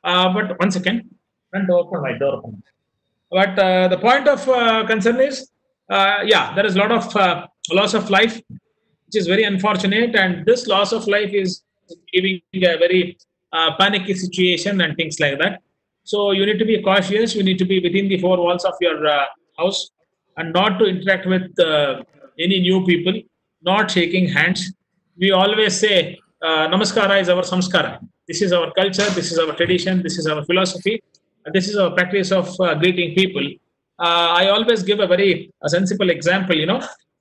1 second, and open my door. But the point of concern is, there is a lot of loss of life, which is very unfortunate, and this loss of life is giving a very panicky situation and things like that. So you need to be cautious. You need to be within the 4 walls of your house and not to interact with any new people, not shaking hands. We always say, Namaskara is our samskara. This is our culture, this is our tradition, this is our philosophy, and this is our practice of greeting people. I always give a very sensible example,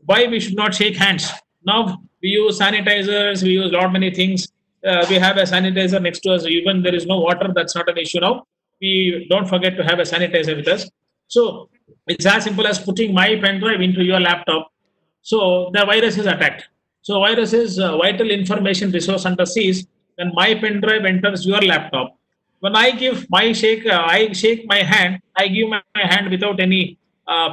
why we should not shake hands. Now we use sanitizers, we use lot many things. We have a sanitizer next to us. Even there is no water, that's not an issue now. We don't forget to have a sanitizer with us. So it's as simple as putting my pen drive into your laptop. So the virus is attacked. So virus is vital information resource under seas. When my pen drive enters your laptop, when I give my I shake my hand, I give my hand without any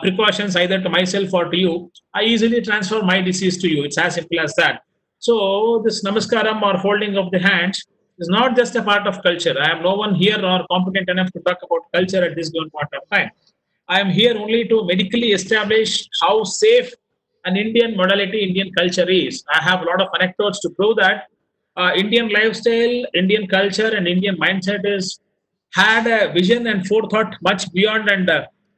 precautions either to myself or to you. I easily transfer my disease to you. It's as simple as that. So this namaskaram or folding of the hands is not just a part of culture. I am no one here or competent enough to talk about culture at this given point of time. I am here only to medically establish how safe an Indian modality, Indian culture is. I have a lot of anecdotes to prove that Indian lifestyle, Indian culture, and Indian mindset had a vision and forethought much beyond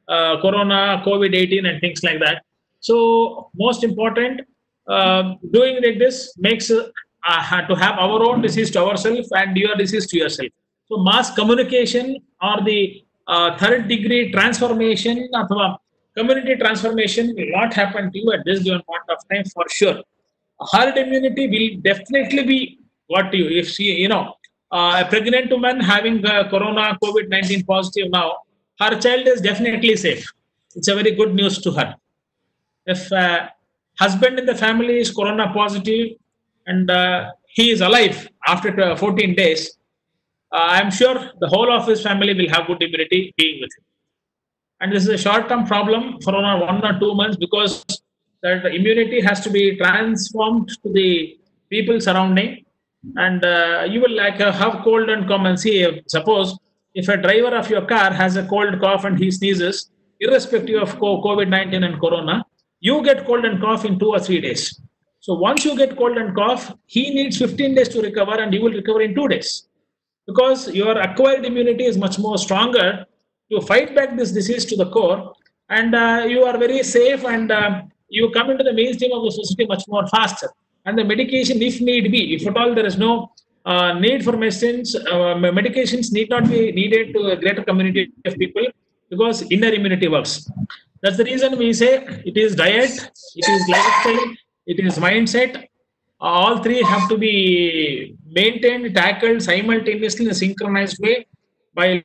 Corona, COVID-18, and things like that. So most important, doing like this makes to have our own disease to ourselves and your disease to yourself. So mass communication or the third degree transformation or community transformation will not happen to you at this given point of time for sure. Herd immunity will definitely be what you, if she, a pregnant woman having corona, COVID-19 positive now, her child is definitely safe. It's a very good news to her. If husband in the family is corona positive and he is alive after 14 days, I'm sure the whole of his family will have good immunity being with him. And this is a short-term problem for 1 or 2 months because that immunity has to be transformed to the people surrounding. And you will have cold and come and see. Suppose if a driver of your car has a cold cough and he sneezes, irrespective of COVID-19 and corona, you get cold and cough in 2 or 3 days. So once you get cold and cough, he needs 15 days to recover and you will recover in 2 days. Because your acquired immunity is much more stronger to fight back this disease to the core, and you are very safe and you come into the mainstream of the society much more faster. And the medication, if need be, if at all there is no need for medicines, medications need not be needed to a greater community of people because inner immunity works. That's the reason we say it is diet, it is lifestyle, it is mindset. All three have to be maintained, tackled simultaneously in a synchronized way by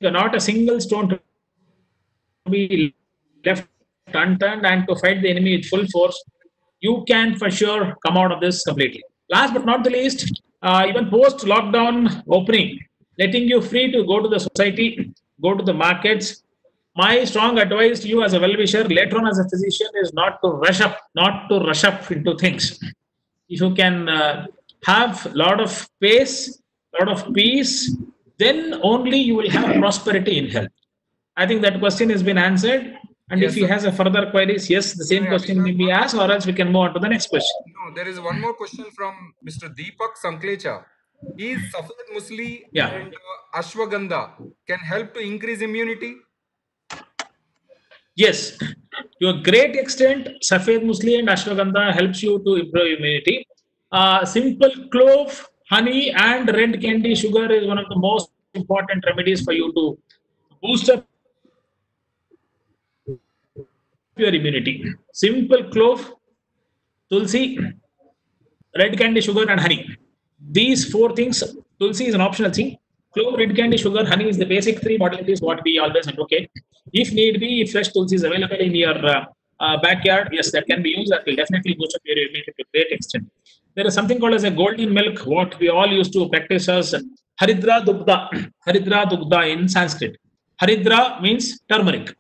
not a single stone to be left unturned and to fight the enemy with full force. You can for sure come out of this completely. Last but not the least, even post-lockdown opening, letting you free to go to the society, go to the markets. My strong advice to you as a well-wisher, later on as a physician, is not to rush up into things. if you can have a lot of space, lot of peace, then only you will have prosperity in health. I think that question has been answered. And Yes, if he sir. has a further queries, yes, the same Yeah, we question have may be one asked, or else we can move on to the next question. No, there is one more question from Mr. Deepak Sanklecha. Is Safed Musli Yeah. and Ashwagandha can help to increase immunity? Yes, to a great extent, Safed Musli and Ashwagandha helps you to improve immunity. Simple clove, honey, and red candy sugar is one of the most important remedies for you to boost up your immunity. Simple clove, tulsi, red candy sugar, and honey. These four things, tulsi is an optional thing. Clove, red candy sugar, honey is the basic three modalities what we always advocate. If need be, if fresh tulsi is available in your backyard, yes, that can be used. That will definitely boost up your immunity to a great extent. There is something called as a golden milk, what we all used to practice as Haridra Dugda in Sanskrit. Haridra means turmeric.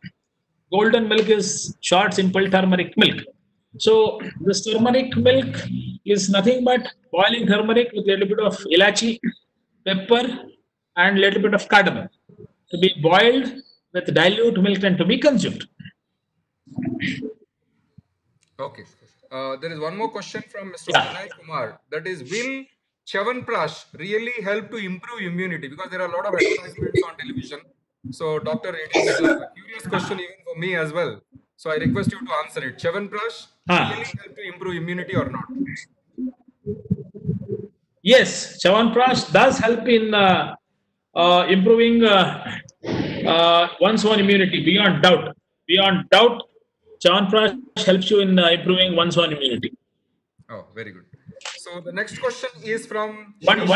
Golden milk is short, simple turmeric milk. So this turmeric milk is nothing but boiling turmeric with a little bit of ilachi, pepper, and a little bit of cardamom to be boiled with dilute milk and to be consumed. Okay. There is one more question from Mr. Vinay Kumar. That is, will Chyawanprash really help to improve immunity? Because there are a lot of advertisements on television. So, doctor, it is a curious question even for me as well. So, I request you to answer it. Chyawanprash really help to improve immunity or not? Yes, Chyawanprash does help in improving one's own immunity beyond doubt. Beyond doubt, Chyawanprash helps you in improving one's own immunity. Oh, very good. So the next question is from one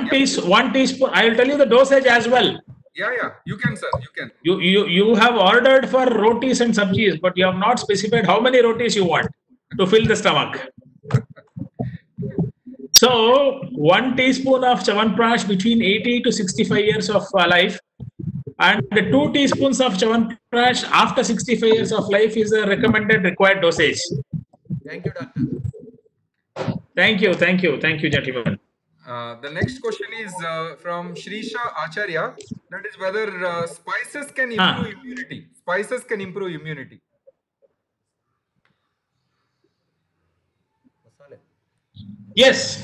teaspoon. I will tell you the dosage as well. Yeah, you can, sir. You can. You have ordered for rotis and sabjis, but you have not specified how many rotis you want to fill the stomach. So 1 teaspoon of Chyawanprash between 80 to 65 years of life, and 2 teaspoons of Chyawanprash after 65 years of life is a recommended required dosage. Thank you, doctor. Thank you, gentlemen. The next question is from Shrisha Acharya. That is whether spices can improve immunity. Spices can improve immunity. Yes.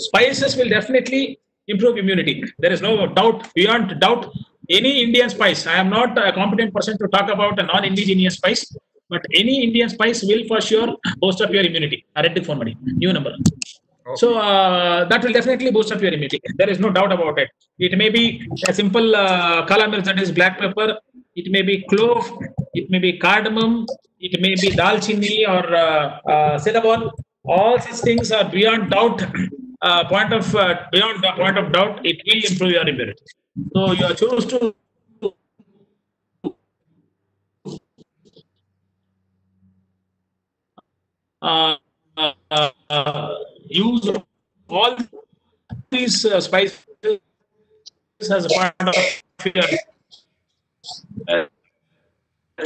Spices will definitely improve immunity. There is no doubt, beyond doubt. Any Indian spice, I am not a competent person to talk about a non-indigenous spice, but any Indian spice will for sure boost up your immunity. New number. Okay. So that will definitely boost up your immunity. There is no doubt about it. It may be a simple kala mirch, that is black pepper. It may be clove. It may be cardamom. It may be dalchini or cinnamon. All these things are beyond doubt. Beyond the point of doubt, it will improve your immunity. So you choose to use all these spices as a part of your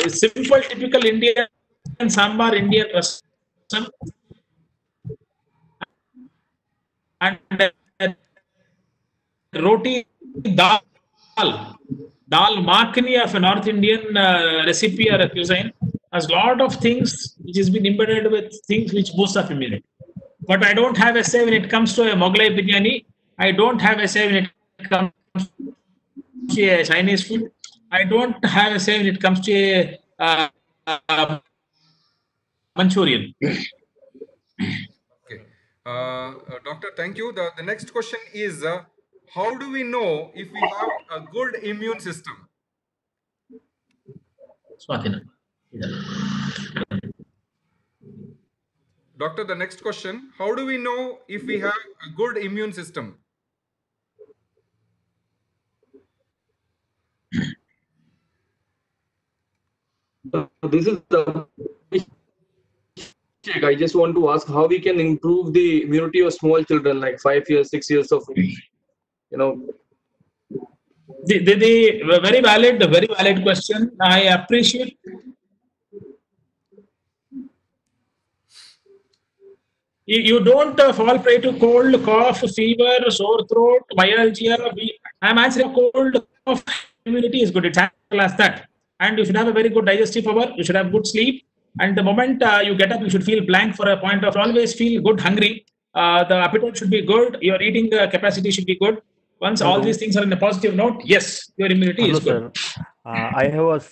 simple, typical Indian sambar, Indian rasam, and roti dal makhani of a North Indian recipe or a cuisine has a lot of things which has been embedded with things which boost up immunity. But I don't have a say when it comes to a Mughlai biryani. I don't have a say when it comes to a Chinese food. I don't have a say when it comes to a Manchurian. Okay. Doctor, thank you. The next question is, how do we know if we have a good immune system? Swatina. Doctor, the next question, how do we know if we have a good immune system? This is the I just want to ask how we can improve the immunity of small children, like 5 years, 6 years of age. The very valid question. I appreciate. You don't fall prey to cold, cough, fever, sore throat, myalgia. I'm answering cold, cough, immunity is good. It's as simple as that. And you should have a very good digestive power. You should have good sleep. And the moment you get up, you should feel blank for a point of always feel good, hungry. The appetite should be good. Your eating capacity should be good. Once all these things are in a positive note, yes, your immunity is good. Sir. I have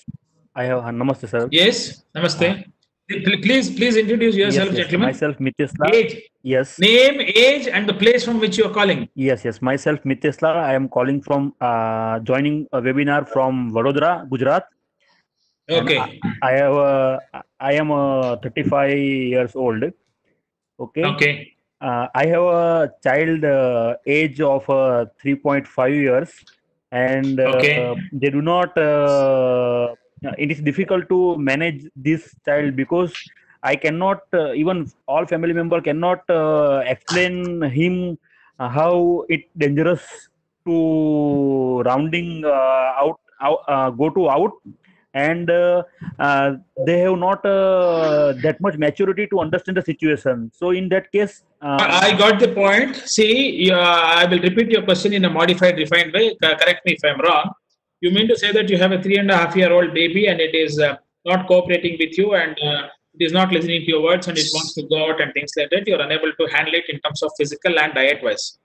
namaste, sir. Yes, namaste. Please introduce yourself, yes, gentlemen. Myself, Mitesla. Age. Yes. Name, age, and the place from which you are calling. Yes. Myself, Mitesla. I am calling from joining a webinar from Vadodara, Gujarat. Okay. I am 35 years old. Okay. Okay. I have a child age of 3.5 years, and they do not. It is difficult to manage this child because I cannot even all family member cannot explain him how it dangerous to rounding out go to out, and they have not that much maturity to understand the situation. So in that case, I got the point. See, I will repeat your question in a modified, refined way. Correct me if I'm wrong. You mean to say that you have a 3.5-year-old baby and it is not cooperating with you, and it is not listening to your words, and it wants to go out and things like that. You're unable to handle it in terms of physical and diet wise.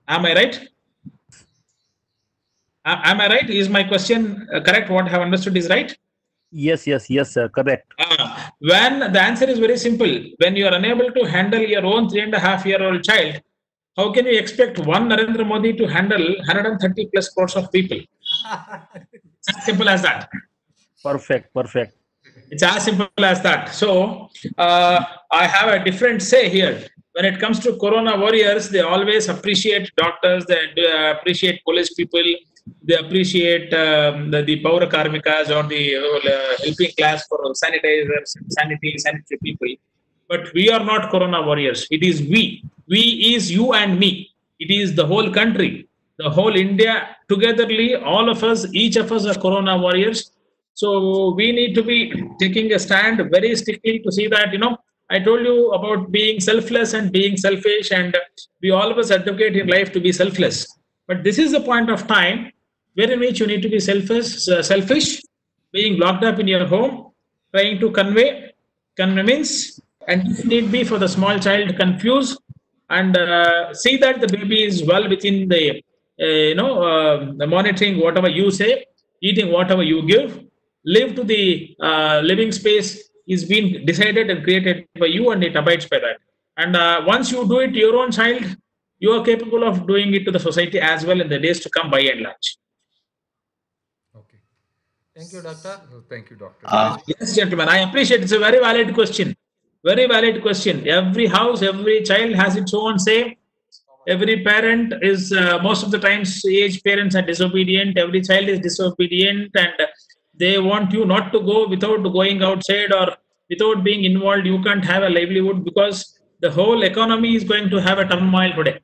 Am I right? Am I right? Is my question correct? What I have understood is right? Yes, sir. Correct. When the answer is very simple, when you are unable to handle your own 3.5-year-old child, how can you expect one Narendra Modi to handle 130 plus crores of people? It's as simple as that. Perfect. It's as simple as that. So I have a different say here. When it comes to Corona warriors, they always appreciate doctors, they appreciate police people, they appreciate the Paura Karmikas or the helping class for sanitizers, sanitary people. But we are not Corona warriors. It is we. We is you and me. It is the whole country, the whole India, togetherly, all of us, each of us are Corona warriors. So we need to be taking a stand very strictly to see that, I told you about being selfless and being selfish, and we all of us advocate in life to be selfless. But this is the point of time where in which you need to be selfish, being locked up in your home, trying to convince, and if need be for the small child, confuse, and see that the baby is well within the, the monitoring whatever you say, eating whatever you give, live to the living space is being decided and created by you, and it abides by that. And once you do it to your own child, you are capable of doing it to the society as well in the days to come, by and large. Okay. Thank you, Doctor. Thank you, Doctor. Yes, gentlemen, I appreciate it's a very valid question. Very valid question. Every house, every child has its own say. Every parent is, most of the times, age parents are disobedient. Every child is disobedient, and they want you not to go without going outside or without being involved. You can't have a livelihood because the whole economy is going to have a turmoil today.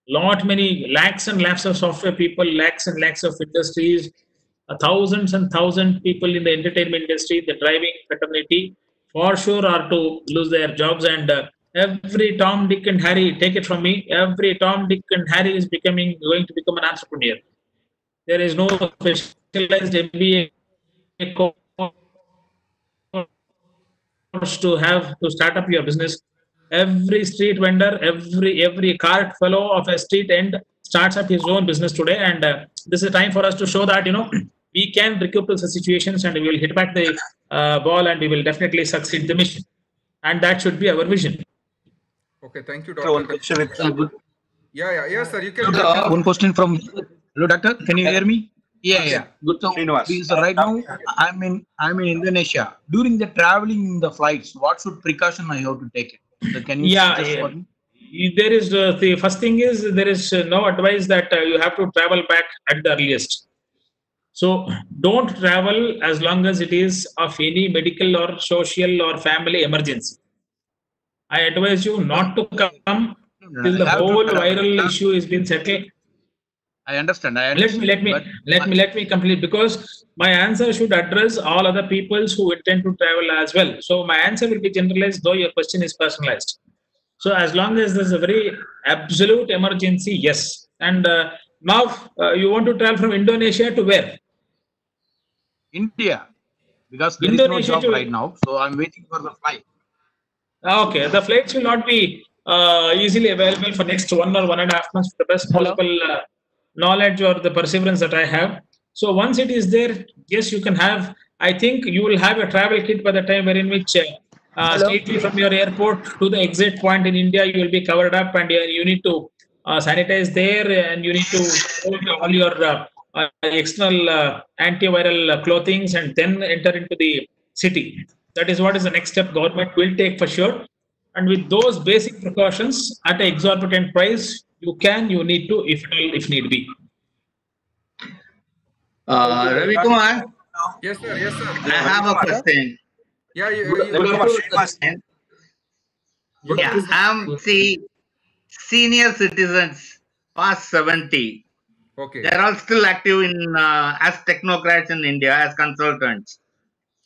Lakhs and lakhs of software people, lakhs and lakhs of industries, thousands and thousands people in the entertainment industry, the driving fraternity, for sure are to lose their jobs. And every Tom, Dick and Harry, take it from me, every Tom, Dick and Harry is going to become an entrepreneur. There is no specialized MBA course to start up your business. Every street vendor, every cart fellow of a street end starts up his own business today. And this is a time for us to show that, we can recoup the situations, and we will hit back the ball, and we will definitely succeed the mission. And that should be our vision. Okay, thank you, So, Doctor. Yes, sir. You can. one question from. Hello, Doctor. Can you hear me? Yeah. Good. So, please, right now, I'm in Indonesia. During the traveling in the flights, what should precaution I have to take? So can you suggest for me? There is the first thing is there is no advice that you have to travel back at the earliest. So don't travel as long as it is of any medical or social or family emergency. I advise you not to come till the whole viral issue has been settled. I understand. Let me complete, because my answer should address all other peoples who intend to travel as well. So my answer will be generalized, though your question is personalized. So as long as there's a very absolute emergency, yes. And now you want to travel from Indonesia to where? India, because there Indonesia is no job to right now, so I'm waiting for the flight. Okay, the flights will not be easily available for next 1 or 1.5 months. The best possible knowledge or the perseverance that I have. So once it is there, yes, you can have. I think you will have a travel kit by the time wherein which strictly from your airport to the exit point in India, you will be covered up, and you need to sanitize there, and you need to hold all your external antiviral clothings, and then enter into the city. That is what is the next step government will take for sure. And with those basic precautions at an exorbitant price, you need to, if need be. Ravi Kumar? Yes, sir. Yes, sir. I have a question. Yeah, see, senior citizens past 70. Okay. They're all still active in as technocrats in India, as consultants.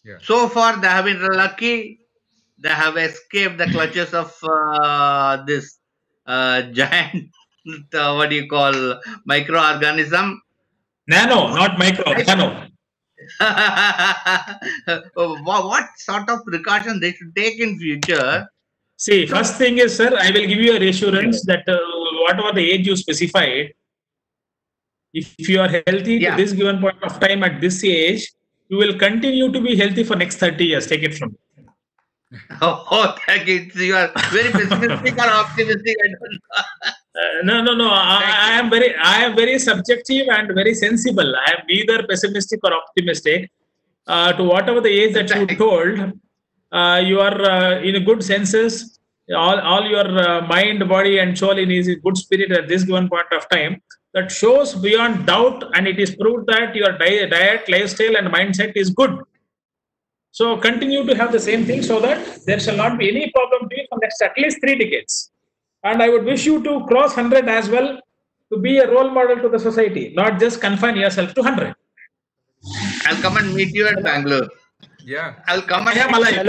Yeah. So far, they have been lucky. They have escaped the clutches of this giant, what do you call, microorganism? Nano, not micro, nano. What sort of precaution they should take in future? See, first thing is, sir, I will give you a reassurance that whatever the age you specified, if you are healthy to this given point of time at this age, you will continue to be healthy for next 30 years. Take it from me. Oh, thank you. You are very pessimistic or optimistic. I don't know. No. I am very subjective and very sensible. I am neither pessimistic or optimistic. To whatever the age that you told, you are in a good senses. All your mind, body, and soul in is good spirit at this given point of time. That shows beyond doubt, and it is proved that your diet, lifestyle, and mindset is good. So continue to have the same thing, so that there shall not be any problem to you for next at least 3 decades. And I would wish you to cross 100 as well, to be a role model to the society, not just confine yourself to 100. I'll come and meet you at Bangalore. Yeah. I'll come and I am alive.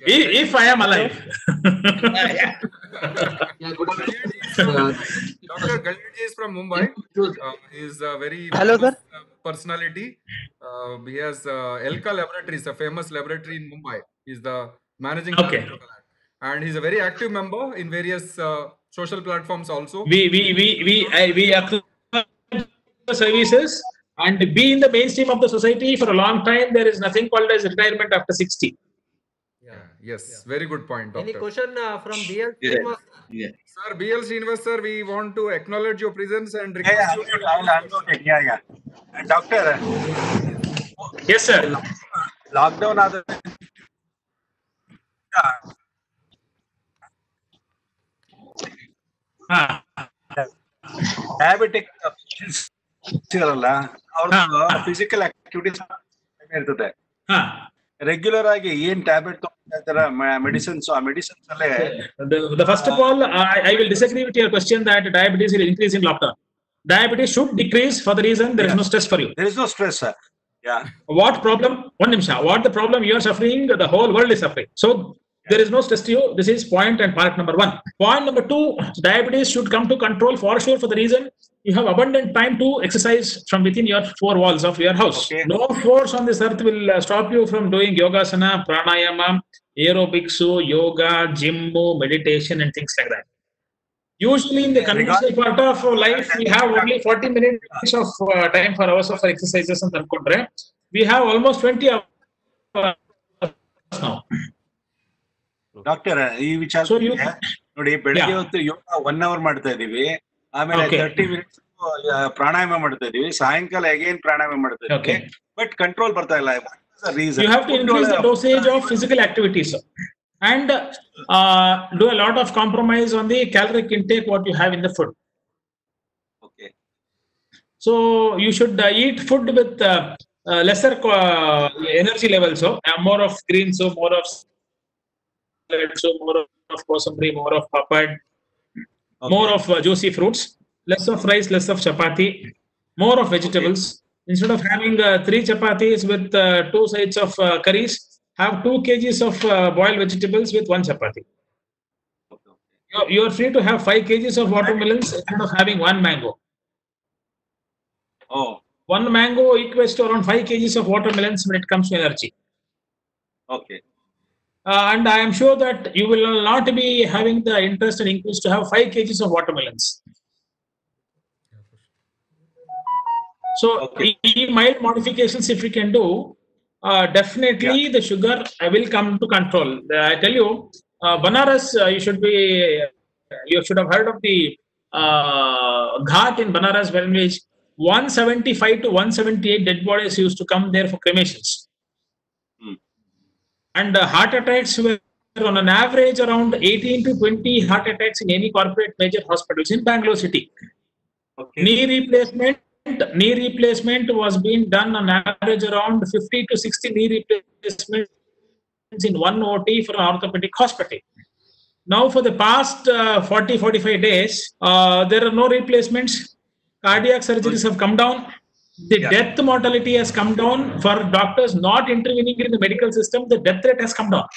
If I am alive. Dr. Galiji is from Mumbai. He is a very famous personality. He has Elka Laboratories, a famous laboratory in Mumbai. He's the managing director of that. And he's a very active member in various social platforms also. We acquire services and be in the mainstream of the society for a long time. There is nothing called as retirement after 60. Yes, very good point, Doctor. Any question from BL? Yeah. Sir, BL Srinivas, sir, we want to acknowledge your presence and request you to... Yeah. Doctor. Yes, sir. Lockdown are the... Diabetic ಇರಲ್ಲ ಅವ್ರದ್ದು physical activities ಇರ್ತದೆ regular ಆಗಿ ಏನ್ tablet ತಗೊಂಡ್ತಾರೆ medicines ಆ medicines ಅಲ್ಲೇ The first of all, I will disagree with your question that diabetes will increase in lockdown. Diabetes should decrease for the reason there is no stress for you. There is no stress, sir. Yeah. What problem? One nimsha. What the problem you are suffering? The whole world is suffering. So there is no stress to you. This is point and part number 1. Point number 2, diabetes should come to control for sure for the reason you have abundant time to exercise from within your 4 walls of your house. Okay. No force on this earth will stop you from doing yogasana, pranayama, aerobics, yoga, gym, meditation, and things like that. Usually in the conventional part of life, we have only 40 minutes of time for hours of exercises and that. We have almost 20 hours now. Doctor ಈ ವಿಚಾರ ನೋಡಿ ಬೆಳಗ್ಗೆ ಹೊತ್ತು ಯೋಗ 1 hour ಮಾಡ್ತಾ ಇದೀವಿ, ಆಮೇಲೆ 30 minutes ಪ್ರಾಣಾಯಾಮ ಮಾಡ್ತಾ ಇದೀವಿ, ಸಾಯಂಕಾಲ ಅಗೇನ್ ಪ್ರಾಣಾಯಾಮ ಮಾಡ್ತಾ ಇದೀವಿ, ಬಟ್ ಕಂಟ್ರೋಲ್ ಬರ್ತಾ ಇಲ್ಲ. You have to increase the dosage of physical activities and do a lot of compromise on the caloric intake what you have in the food. Okay. So you should eat food with lesser energy levels. So more of greens, so more of so more of kosamri, more of papad, more of juicy fruits, less of rice, less of chapati, more of vegetables. Instead of having 3 chapatis with 2 sides of curries, have 2 kgs of boiled vegetables with 1 chapati. you're free to have 5 kgs of watermelons instead of having one mango. Oh, One mango equates to around 5 kgs of watermelons when it comes to energy. okay. And I am sure that you will not be having the interest and increase to have 5 kgs of watermelons. So, mild modifications, if we can do, definitely the sugar will come to control. I tell you, Banaras, you should have heard of the Ghat in Banaras, where in which 175 to 178 dead bodies used to come there for cremations. And heart attacks were on an average around 18 to 20 heart attacks in any corporate major hospitals in Bangalore city. Knee replacement was being done on average around 50 to 60 knee replacements in one OT for an orthopedic hospital. Now for the past 40-45 days, there are no replacements. Cardiac surgeries have come down. The death mortality has come down. For doctors not intervening in the medical system, the death rate has come down.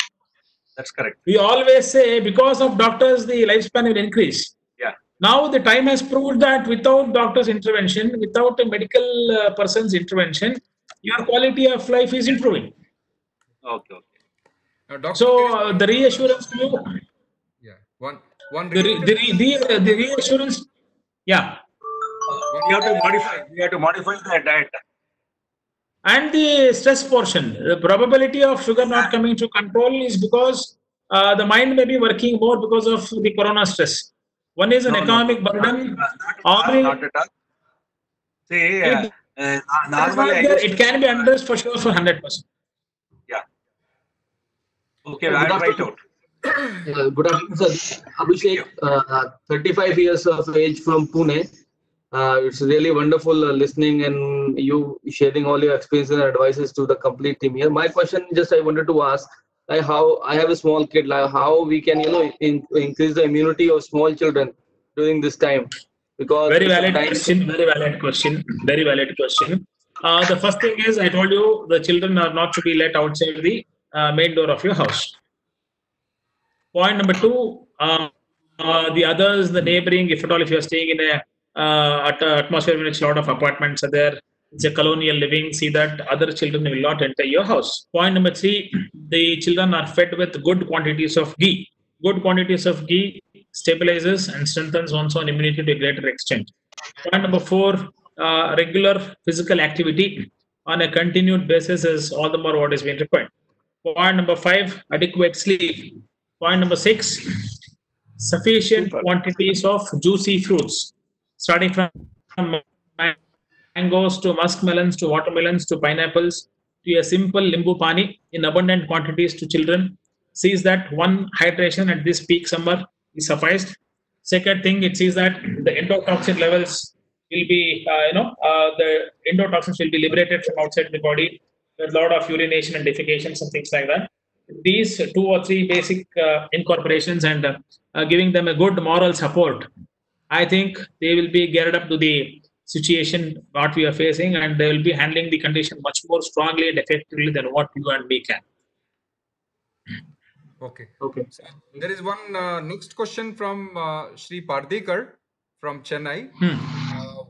That's correct. We always say because of doctors, the lifespan will increase. Yeah. Now the time has proved that without doctor's intervention, without a medical person's intervention, your quality of life is improving. Okay. So the reassurance to you. The reassurance. Yeah. We have to modify the diet. And the stress portion, the probability of sugar not coming to control is because the mind may be working more because of the corona stress. One is an economic burden. Not at all. See, normally it can be addressed for sure for 100%. Yeah. Okay, I'll try it out. Good afternoon, sir. Abhishek, 35 years of age from Pune. It's really wonderful listening and you sharing all your experiences and advices to the complete team here. My question, I wanted to ask, like how I have a small kid, like how we can, increase the immunity of small children during this time? Because very valid question. The first thing is, I told you the children are not to be let outside the main door of your house. Point number 2, the others, the neighboring, if at all, if you are staying in a atmosphere in which a lot of apartments are there, it's a colonial living, see that other children will not enter your house. Point number 3, the children are fed with good quantities of ghee. Good quantities of ghee stabilizes and strengthens one's own immunity to a greater extent. Point number 4, regular physical activity on a continued basis is all the more what is being required. Point number 5, adequate sleep. Point number 6, sufficient quantities of juicy fruits, starting from mangoes to muskmelons to watermelons to pineapples to a simple limbu pani in abundant quantities to children. Sees that one, hydration at this peak summer is sufficed. Second thing, it sees that the endotoxin levels will be, the endotoxins will be liberated from outside the body. There's a lot of urination and defecations and things like that. These 2 or 3 basic incorporations and giving them a good moral support, I think they will be geared up to the situation what we are facing, and they will be handling the condition much more strongly and effectively than what you and me can. Okay. So there is one next question from Shri Pardikar from Chennai.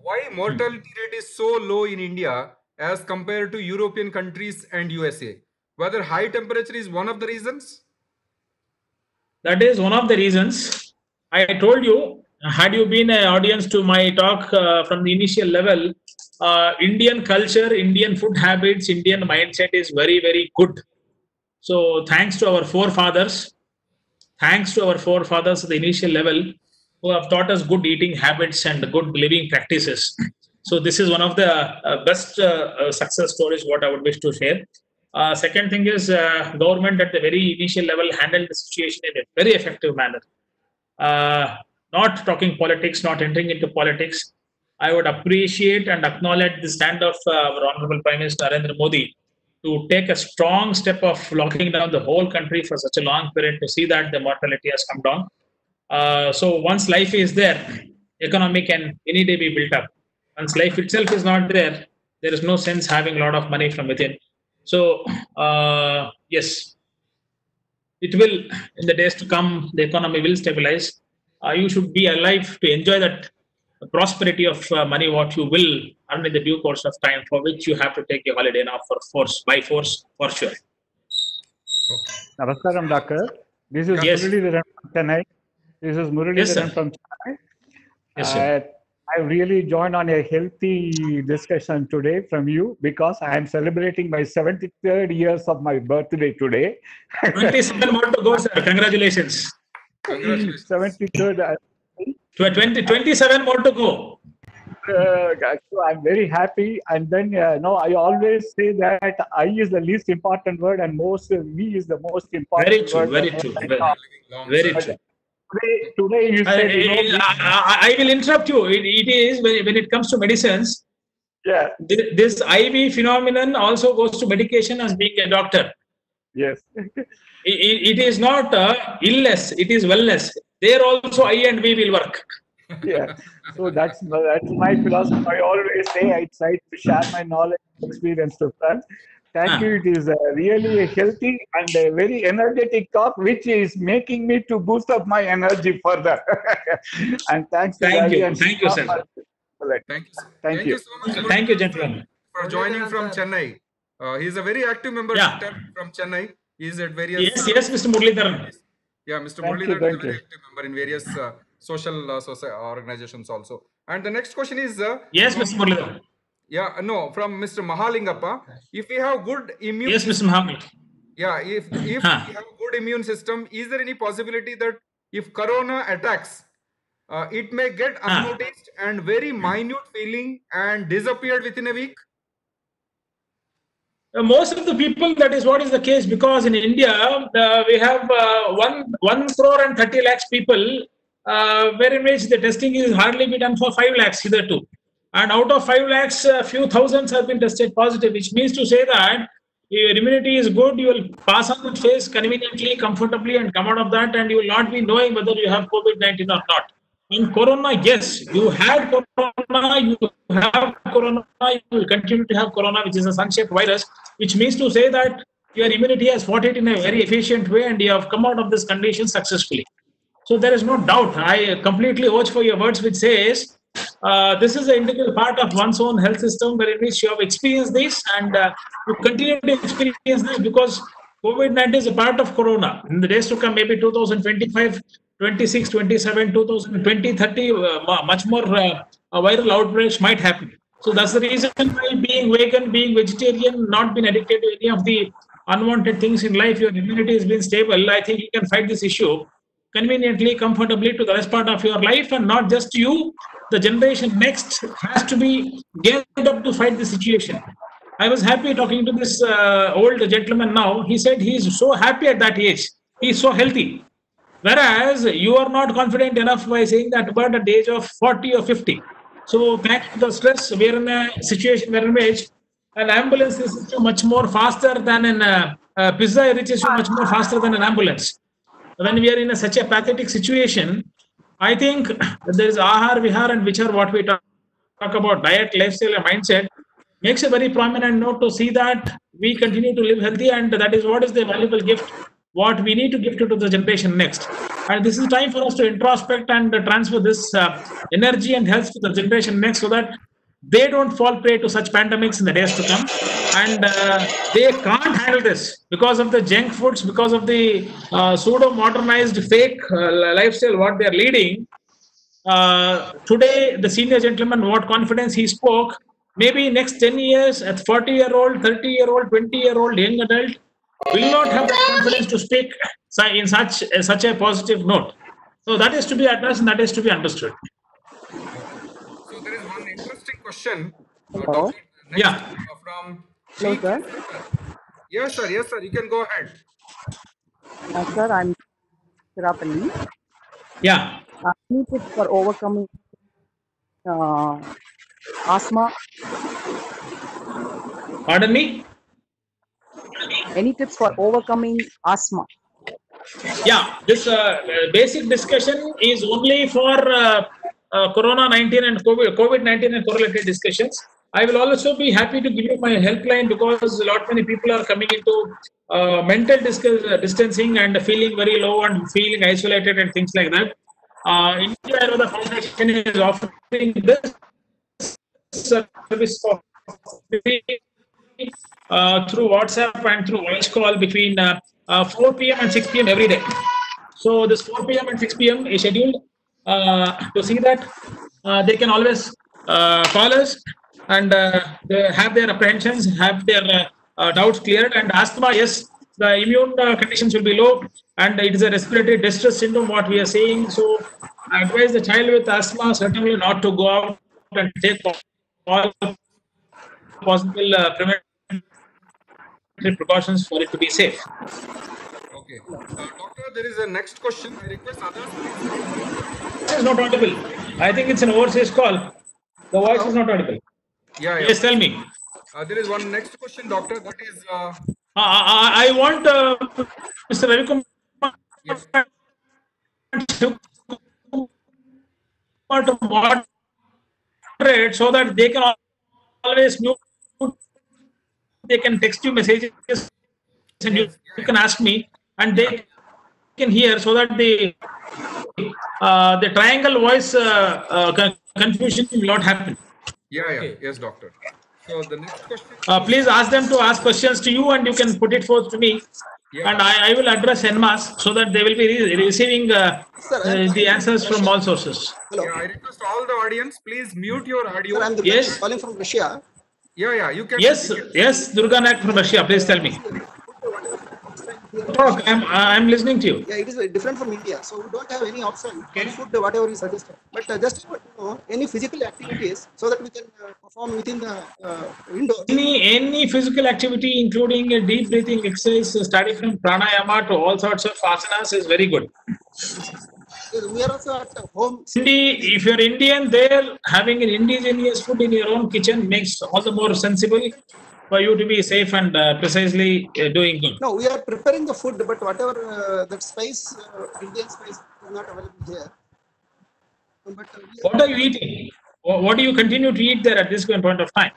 Why mortality rate is so low in India as compared to European countries and USA? Whether high temperature is one of the reasons? That is one of the reasons. I told you, had you been an audience to my talk from the initial level, Indian culture, Indian food habits, Indian mindset is very, very good. So thanks to our forefathers at the initial level who have taught us good eating habits and good living practices. So this is one of the best success stories what I would wish to share. Second thing is government at the very initial level handled the situation in a very effective manner. Not talking politics, not entering into politics. I would appreciate and acknowledge the stand of our Honorable Prime Minister Narendra Modi to take a strong step of locking down the whole country for such a long period to see that the mortality has come down. So once life is there, economy can any day be built up. Once life itself is not there, there is no sense having a lot of money from within. So yes, it will, in the days to come, the economy will stabilize. you should be alive to enjoy that prosperity of money what you will earn in the due course of time, for which you have to take a holiday now by force for sure. Namaskaram, Doctor. This is Yes. Muralidharan from Chennai. This is Muralidharan from Chennai. Yes, sir. I really joined on a healthy discussion today from you because I am celebrating my 73rd years of my birthday today. 27 more to go, sir. Congratulations. 73rd. 27 more to go. So I'm very happy, and then I always say that I is the least important word and me is the most important Very true. word. Very true. Very true. Today you said I will interrupt you. It is when it comes to medicines. Yeah. This IV phenomenon also goes to medication as being a doctor. Yes. It is not illness. It is wellness. There also I and we will work. Yeah. So that's my philosophy. I always say I try to share my knowledge and experience to friends. Thank you. It is really a healthy and a very energetic talk, which is making me to boost up my energy further. And thanks. Thank you. And Thank you, sir. Thank you. Thank you so much. Thank you, gentlemen. For joining from Chennai. He is a very active member from Chennai. He is at various. Yes, Mr. Muralidharan. Yeah, Mr. Muralidharan is a very active member in various social organizations also. And the next question is. Yes, Mr. Muralidharan. Yeah, no, from Mr. Mahalingappa. If we have good immune. Yes, Mr. Mahalingappa. Yeah, if we have good immune system, is there any possibility that if corona attacks, it may get unnoticed and very minute feeling and disappeared within a week? Most of the people, that is what is the case, because in India we have 1 crore and 30 lakhs people, wherein which the testing is hardly be done for 5 lakhs hitherto. And out of 5 lakhs, a few thousands have been tested positive, which means to say that your immunity is good, you will pass on that phase conveniently, comfortably, and come out of that, and you will not be knowing whether you have COVID-19 or not. In corona, yes, you had corona, you have corona, you will continue to have corona, which is a sun-shaped virus, which means to say that your immunity has fought it in a very efficient way and you have come out of this condition successfully. So there is no doubt. I completely vouch for your words, which says this is an integral part of one's own health system, where in which you have experienced this and you continue to experience this, because COVID-19 is a part of corona. In the days to come, maybe 2025, 26, 27, 2020, 30, much more viral outbreaks might happen. So that's the reason why being vegan, being vegetarian, not being addicted to any of the unwanted things in life, your immunity has been stable. I think you can fight this issue conveniently, comfortably to the rest part of your life, and not just you. The generation next has to be geared up to fight the situation. I was happy talking to this old gentleman now. He said he is so happy at that age. He is so healthy. Whereas you are not confident enough by saying that about at the age of 40 or 50. So thanks to the stress, we are in a situation where in which an ambulance is much more faster than a pizza reaches you much more faster than an ambulance. When we are in such a pathetic situation, I think there is ahar, vihar, and vichar, what we talk about, diet, lifestyle, and mindset, makes a very prominent note to see that we continue to live healthy, and that is what is the valuable gift, what we need to give to the generation next. And this is time for us to introspect and transfer this energy and health to the generation next, so that they don't fall prey to such pandemics in the days to come. And they can't handle this because of the junk foods, because of the pseudo-modernized fake lifestyle what they are leading. Today, the senior gentleman, what confidence he spoke, maybe next 10 years, at 40-year-old, 30-year-old, 20-year-old young adult will not have the confidence to speak in such a positive note. So that is to be addressed and that is to be understood. So there is one interesting question. Hello? Yeah. From Hello, sir. Yes, sir. Yes, sir. You can go ahead. Sir, I'm Tirapalli. Yeah. Any tips for overcoming asthma? Pardon me? Any tips for overcoming asthma? Yeah, this basic discussion is only for Corona-19 and COVID-19 and correlated discussions. I will also be happy to give you my helpline, because a lot many people are coming into mental distancing and feeling very low and feeling isolated and things like that. India Ayurveda Foundation is offering this service for free through WhatsApp and through voice call between 4 p.m. and 6 p.m. every day. So this 4 p.m. and 6 p.m. is scheduled. To see that, they can always call us and they have their apprehensions, have their doubts cleared. And asthma, yes, the immune conditions will be low, and it is a respiratory distress syndrome, what we are saying. So I advise the child with asthma certainly not to go out and take all possible preventive precautions for it to be safe. Okay. Doctor, there is a next question. I request others, please. It is not audible. I think it's an overseas call. The voice is not audible. Yeah. Yes, tell me. There is one next question, doctor. That is. I want Mr. Ravi Kumar to moderate so that they can always mute. They can text you messages and you can ask me, and they can hear, so that the triangle voice confusion will not happen. Yeah. Yes, doctor. So the next question. Please ask them to ask questions to you, and you can put it forth to me. Yeah. And I will address en masse so that they will be receiving the answers from all sources. Hello. Yeah, I request all the audience, please mute your audio. Sir, I'm yes. calling from Russia. Yeah, you can. Yes, Durga Naik from Russia. Please tell me. Talk. I'm listening to you. Yeah, it is very different from India. So we don't have any option. Food, whatever you suggested. But just any physical activities so that we can perform within the window. Any physical activity, including a deep breathing exercise, starting from pranayama to all sorts of asanas, is very good. We are also at home. If you're Indian, there having an indigenous food in your own kitchen makes all the more sensible for you to be safe and precisely doing good. No, we are preparing the food, but whatever that spice, Indian spice, is not available here. But, what are you eating? What do you continue to eat there at this point of time?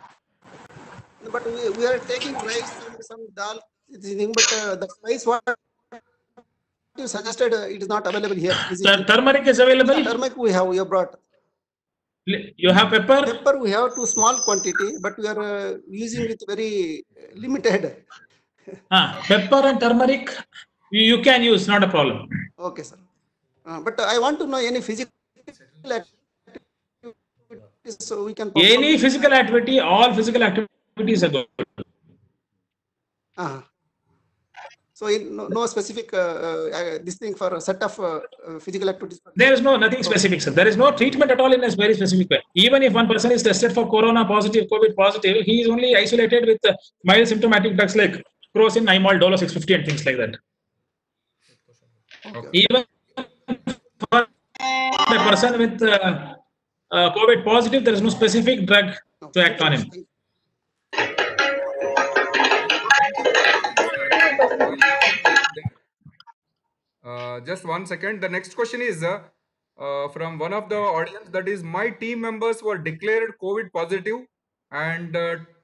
But we are taking rice and some dal, but the spice what you suggested, it is not available here. Turmeric is available? Yeah, turmeric we have brought. You have pepper? Pepper we have to small quantity, but we are using it very limited. Pepper and turmeric you can use, not a problem. Okay, sir. But I want to know any physical activity so we can perform. Any physical activity, all physical activities are good. So no specific this thing for a set of physical activities. There is nothing specific, sir. There is no treatment at all in a very specific way. Even if one person is tested for corona positive, COVID positive, he is only isolated with mild symptomatic drugs like crocin, imol, dolo 650 and things like that. Okay. Even for the person with COVID positive, there is no specific drug to act on him. Just 1 second. The next question is from one of the audience, that is, my team members were declared COVID positive and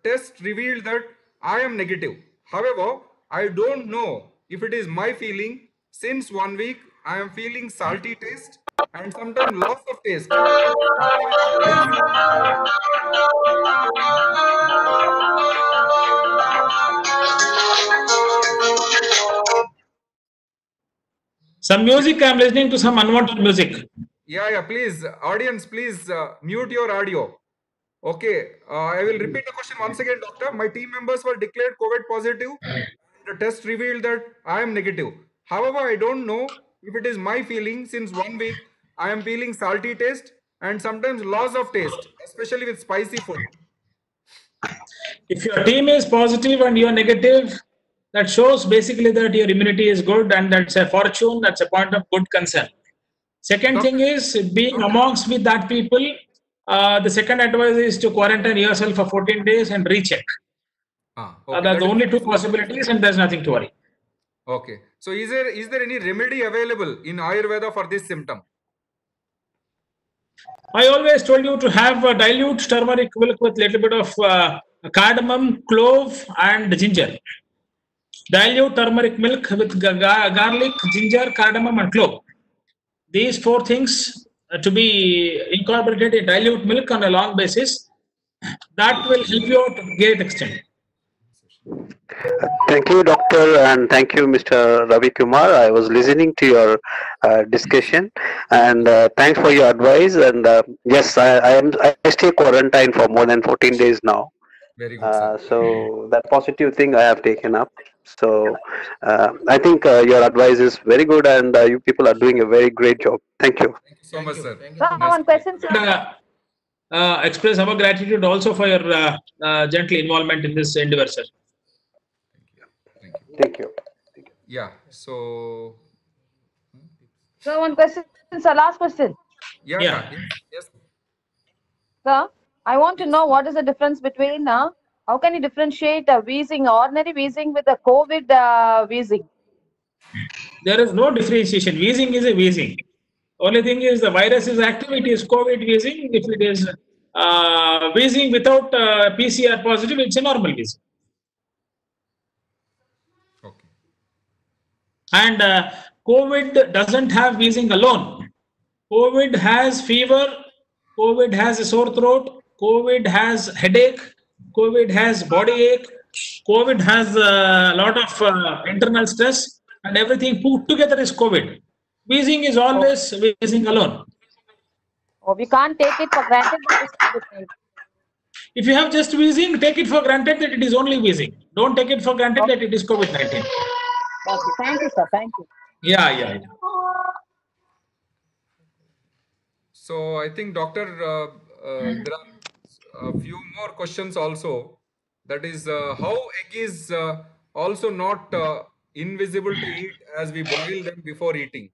test revealed that I am negative. However, I don't know if it is my feeling. Since 1 week, I am feeling salty taste and sometimes loss of taste. Some music, I am listening to some unwanted music. Yeah, please, audience, please mute your audio. Okay, I will repeat the question once again, doctor. My team members were declared COVID positive and the test revealed that I am negative. However, I don't know if it is my feeling. Since 1 week, I am feeling salty taste and sometimes loss of taste, especially with spicy food. If your team is positive and you are negative, that shows basically that your immunity is good, and that's a fortune, that's a point of good concern. Second thing is, being amongst with that people, the second advice is to quarantine yourself for 14 days and recheck. Okay. That's the only two possibilities, and there's nothing to worry. Okay. So is there any remedy available in Ayurveda for this symptom? I always told you to have a dilute turmeric milk with little bit of cardamom, clove and ginger. Dilute turmeric milk with garlic, ginger, cardamom and clove. these 4 things to be incorporated in dilute milk on a long basis, that will help you out to a great extent. Thank you, Doctor, and thank you, Mr. Ravi Kumar. I was listening to your discussion, and thanks for your advice. And yes, I stay quarantined for more than 14 days now. Very good, sir. So that positive thing I have taken up. So I think your advice is very good, and you people are doing a very great job. Thank you. Thank you so much, sir. One question, sir. Express our gratitude also for your gentle involvement in this endeavor, sir. Thank you. Yeah. So. So one question, sir. Last question. Yeah. Yes. Sir, I want to know what is the difference between how can you differentiate wheezing, ordinary wheezing with the COVID wheezing? There is no differentiation. Wheezing is a wheezing. Only thing is the virus is active. It is COVID wheezing. If it is wheezing without PCR positive, it's a normal wheezing. Okay. And COVID doesn't have wheezing alone. COVID has fever. COVID has a sore throat. COVID has headache. COVID has body ache. COVID has a lot of internal stress, and everything put together is COVID. Wheezing is always wheezing alone. Oh, we can't take it for granted that it's COVID-19. If you have just wheezing, take it for granted that it is only wheezing. Don't take it for granted that it is COVID-19. Okay, thank you, sir. Thank you. Yeah. So I think, Doctor, there are a few more questions also. That is, how egg is also not invisible to eat as we boil them before eating.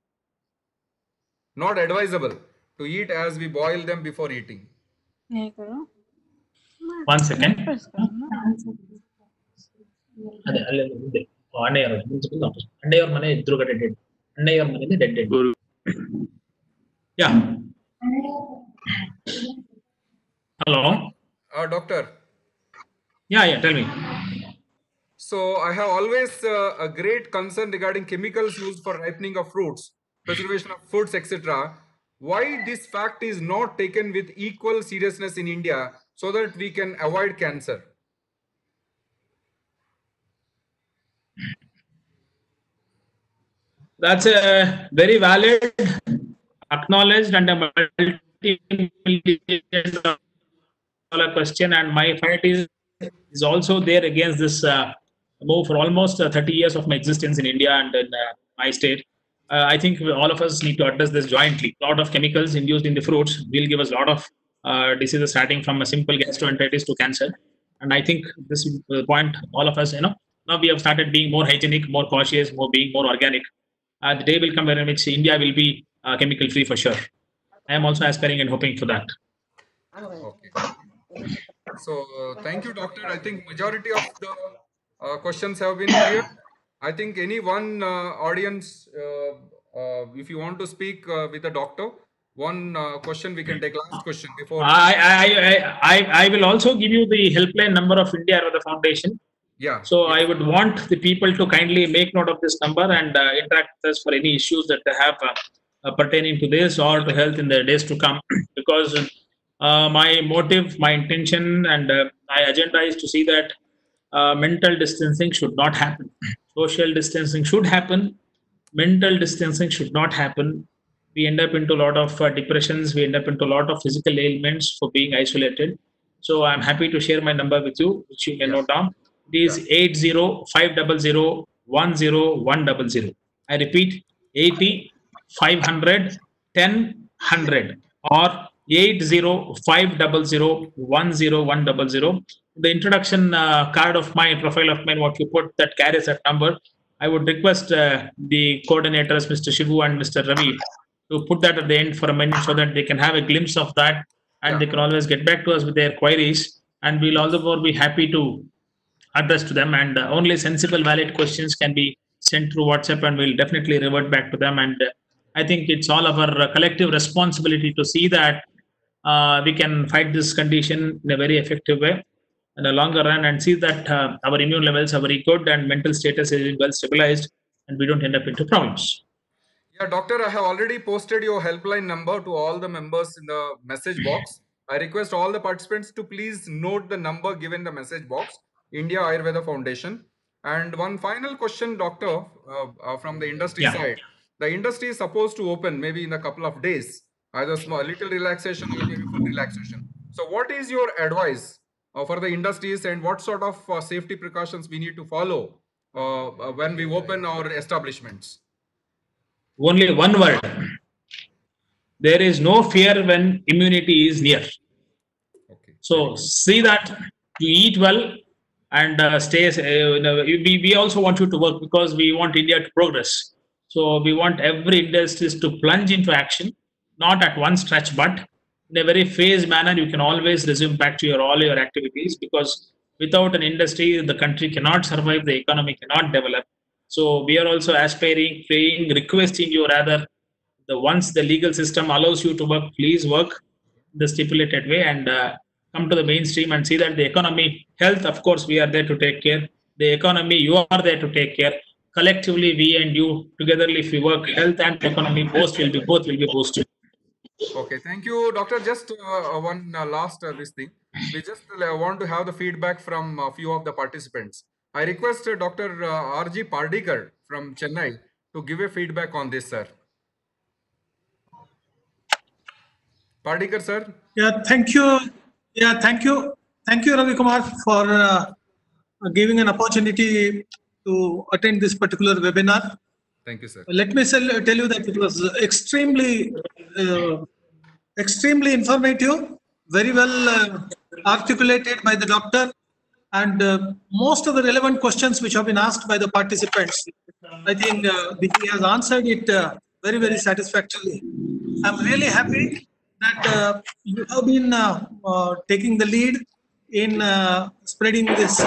Not advisable to eat as we boil them before eating. 1 second. Yeah. Hello. Doctor. Yeah. Tell me. So I have always a great concern regarding chemicals used for ripening of fruits, preservation of foods, etc. Why this fact is not taken with equal seriousness in India so that we can avoid cancer? That's a very valid, acknowledged, and a multi-million-dollar question. And my fight is also there against this move for almost 30 years of my existence in India and in my state. I think all of us need to address this jointly. A lot of chemicals induced in the fruits will give us a lot of diseases, starting from a simple gastroenteritis to cancer. And I think this is the point. All of us, now we have started being more hygienic, more cautious, being more organic. The day will come in which India will be chemical free for sure. I am also aspiring and hoping for that. Okay. So thank you, Doctor. I think majority of the questions have been clear. I think any one audience, if you want to speak with the doctor, one question we can take. Last question before. I will also give you the helpline number of India Ayurveda Foundation. Yeah. So I would want the people to kindly make note of this number and interact with us for any issues that they have pertaining to this or to health in the days to come. Because my motive, my intention, and my agenda is to see that mental distancing should not happen. Social distancing should happen. Mental distancing should not happen. We end up into a lot of depressions. We end up into a lot of physical ailments for being isolated. So I'm happy to share my number with you, which you can note down. It is 80-500-10100. I repeat, 80-500-10-100 or 80-500-10100. The introduction card of mine, profile of mine, what you put that carries that number. I would request the coordinators, Mr. Shiva and Mr. Ravi, to put that at the end for a minute so that they can have a glimpse of that and they can always get back to us with their queries. And we'll all the more be happy to address to them. And only sensible, valid questions can be sent through WhatsApp, and we'll definitely revert back to them. And I think it's all of our collective responsibility to see that we can fight this condition in a very effective way in the longer run, and see that our immune levels are very good and mental status is well stabilized and we don't end up into problems. Yeah, doctor, I have already posted your helpline number to all the members in the message box. I request all the participants to please note the number given in the message box, India Ayurveda Foundation. And one final question, doctor, from the industry side. The industry is supposed to open maybe in a couple of days, either small, little relaxation or maybe full relaxation. So what is your advice for the industries, and what sort of safety precautions we need to follow when we open our establishments? Only one word. There is no fear when immunity is near. So see that you eat well and stay. We also want you to work because we want India to progress. So we want every industries to plunge into action, not at one stretch, but in a very phased manner. You can always resume back to all your activities, because without an industry, the country cannot survive, the economy cannot develop. So we are also aspiring, praying, requesting you rather, once the legal system allows you to work, please work the stipulated way and come to the mainstream and see that the economy, health, of course, we are there to take care. The economy, you are there to take care. Collectively, we and you togetherly, if we work, health and economy both will be boosted. Okay, thank you, doctor. Just one last this thing. We just want to have the feedback from a few of the participants. I request Dr. R.G. Pardikar from Chennai to give a feedback on this, sir. Pardikar, sir. Yeah, thank you. Yeah, thank you. Thank you, Ravi Kumar, for giving an opportunity to attend this particular webinar. Thank you, sir. Let me tell you that it was extremely informative, very well articulated by the doctor, and most of the relevant questions which have been asked by the participants, I think he has answered it very satisfactorily. I'm really happy that you have been taking the lead in spreading this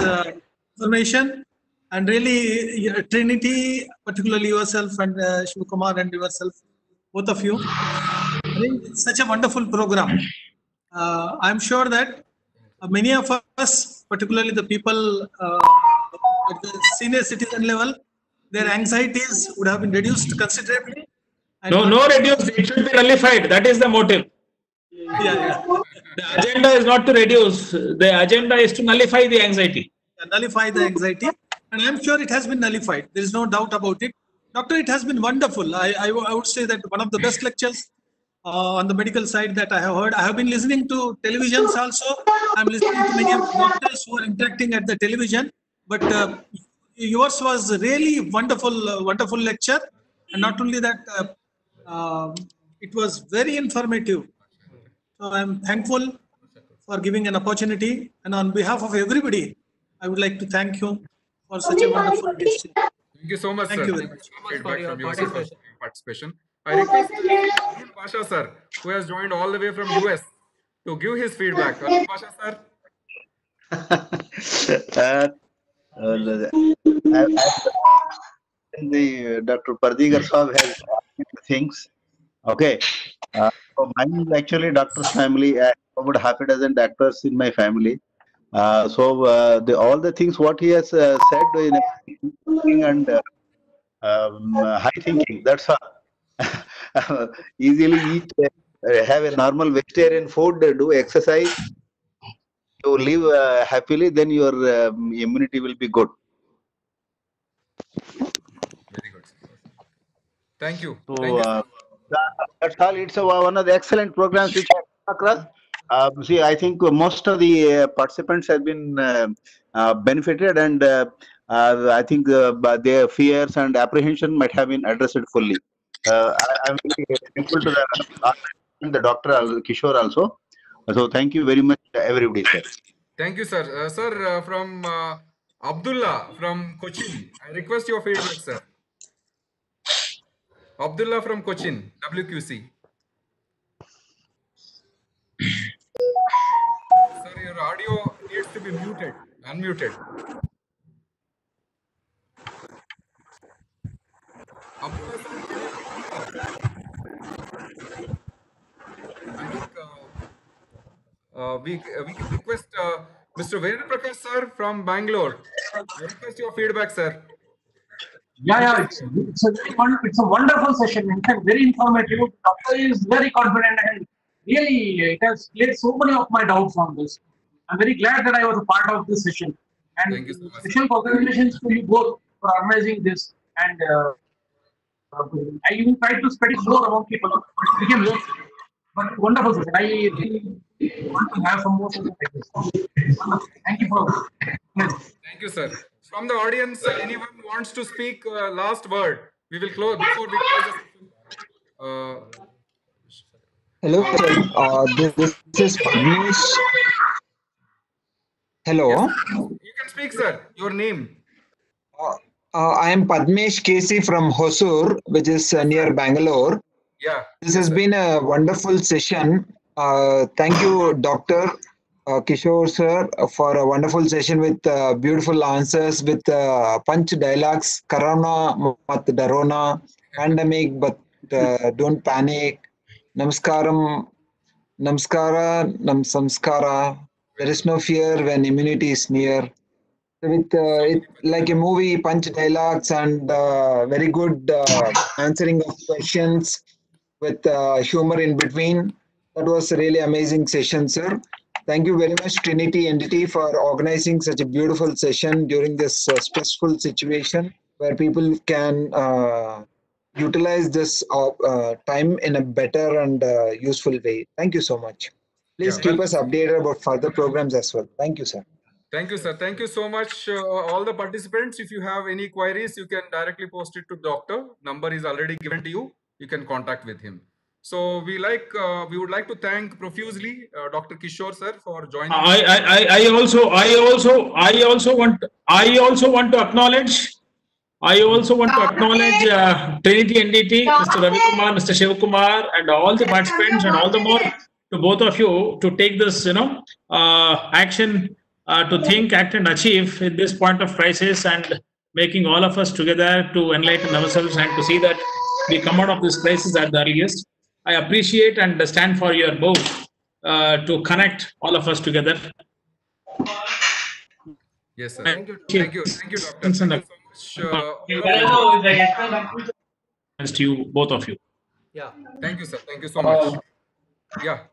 information, and really Trinity, particularly yourself and Shiva Kumar and yourself, both of you. I think it's such a wonderful program. I'm sure that many of us, particularly the people at the senior citizen level, their anxieties would have been reduced considerably. No reduced, it should be nullified. That is the motive. Yeah. The agenda is not to reduce, the agenda is to nullify the anxiety. Nullify the anxiety, and I'm sure it has been nullified. There is no doubt about it. Doctor, it has been wonderful. I would say that one of the best lectures on the medical side that I have heard. I have been listening to televisions also. I'm listening to many of the doctors who are interacting at the television, but yours was really wonderful lecture, and not only that, it was very informative. So I'm thankful for giving an opportunity, and on behalf of everybody, I would like to thank you for such a wonderful discussion. Thank you so much, Thank sir. you very Thank much. you so much for your participation. I request Arun Pasha, sir, who has joined all the way from US, to give his feedback. Arun Pasha, sir. The Dr. Pardikar Saab has things. Okay. So mine is actually doctor's family. I have about half a dozen doctors in my family. All the things what he has said in and high thinking. That's all. Easily eat, have a normal vegetarian food, do exercise, you live happily, then your immunity will be good. Very good. Thank you. So Thank you. that's all. It's one of the excellent programs which I come across. See, I think most of the participants have been benefited, and I think their fears and apprehension might have been addressed fully. I'm very thankful to the doctor Kishore also. So thank you very much, everybody, sir. Thank you, sir. Sir, from Abdullah from Cochin, I request your feedback, sir. Abdullah from Cochin, WQC. Sir, your audio needs to be muted, unmuted. Abdullah, sir, can you I think we can request Mr. Vaidya sir from Bangalore. I request your feedback, sir. Yeah, it's a wonderful session. In fact, very informative. Doctor is very confident and really it has cleared so many of my doubts on this. I'm very glad that I was a part of this session. And Thank you so much, special congratulations to you both for organizing this. And I even tried to spread it more among people, but it became less. But wonderful session. I really want to have some more sessions like this. Wonderful. Thank you for. Thank you, sir. From the audience, anyone wants to speak last word? We will close before we close the session. Hello, sir. This is Padmesh. Hello. You can speak, sir. Your name. I am Padmesh Casey from Hosur, which is near Bangalore. Yeah. This has been a wonderful session. Thank you, Dr. Kishore, sir, for a wonderful session with beautiful answers, with punch dialogues. Corona mat darona, pandemic, but don't panic. Namaskaram, namaskara, nam samskara. There is no fear when immunity is near. With it like a movie, punch dialogues and very good answering of questions with humor in between. That was a really amazing session, sir. Thank you very much, Trinity NDT, for organizing such a beautiful session during this stressful situation where people can utilize this time in a better and useful way. Thank you so much. Please keep us updated about further programs as well. Thank you, sir. Thank you, sir. Thank you so much, all the participants. If you have any queries, you can directly post it to doctor. Number is already given to you. You can contact with him. So we would like to thank profusely Dr. Kishore, sir, for joining. I also want to acknowledge. Trinity NDT, Mr. Ravi Kumar, Mr. Shiva Kumar, and all the participants, and all the more to both of you to take this, action to think, act, and achieve in this point of crisis, and making all of us together to enlighten ourselves and to see that we come out of this crisis at the earliest. I appreciate and stand for your move to connect all of us together. Yes, sir. Thank you, Doctor. Thank you so much. To you, both of you. Yeah. Thank you, sir. Thank you so much. Yeah.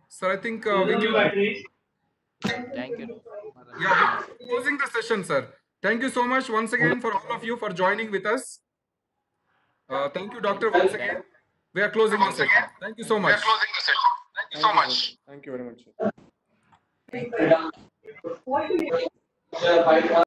Sir, I think we can. Thank you. Yeah, we're closing the session, sir. Thank you so much once again for all of you for joining with us. Thank you, doctor, once again. We are closing the session. Thank you so much. Thank you so much. Thank you very much, sir.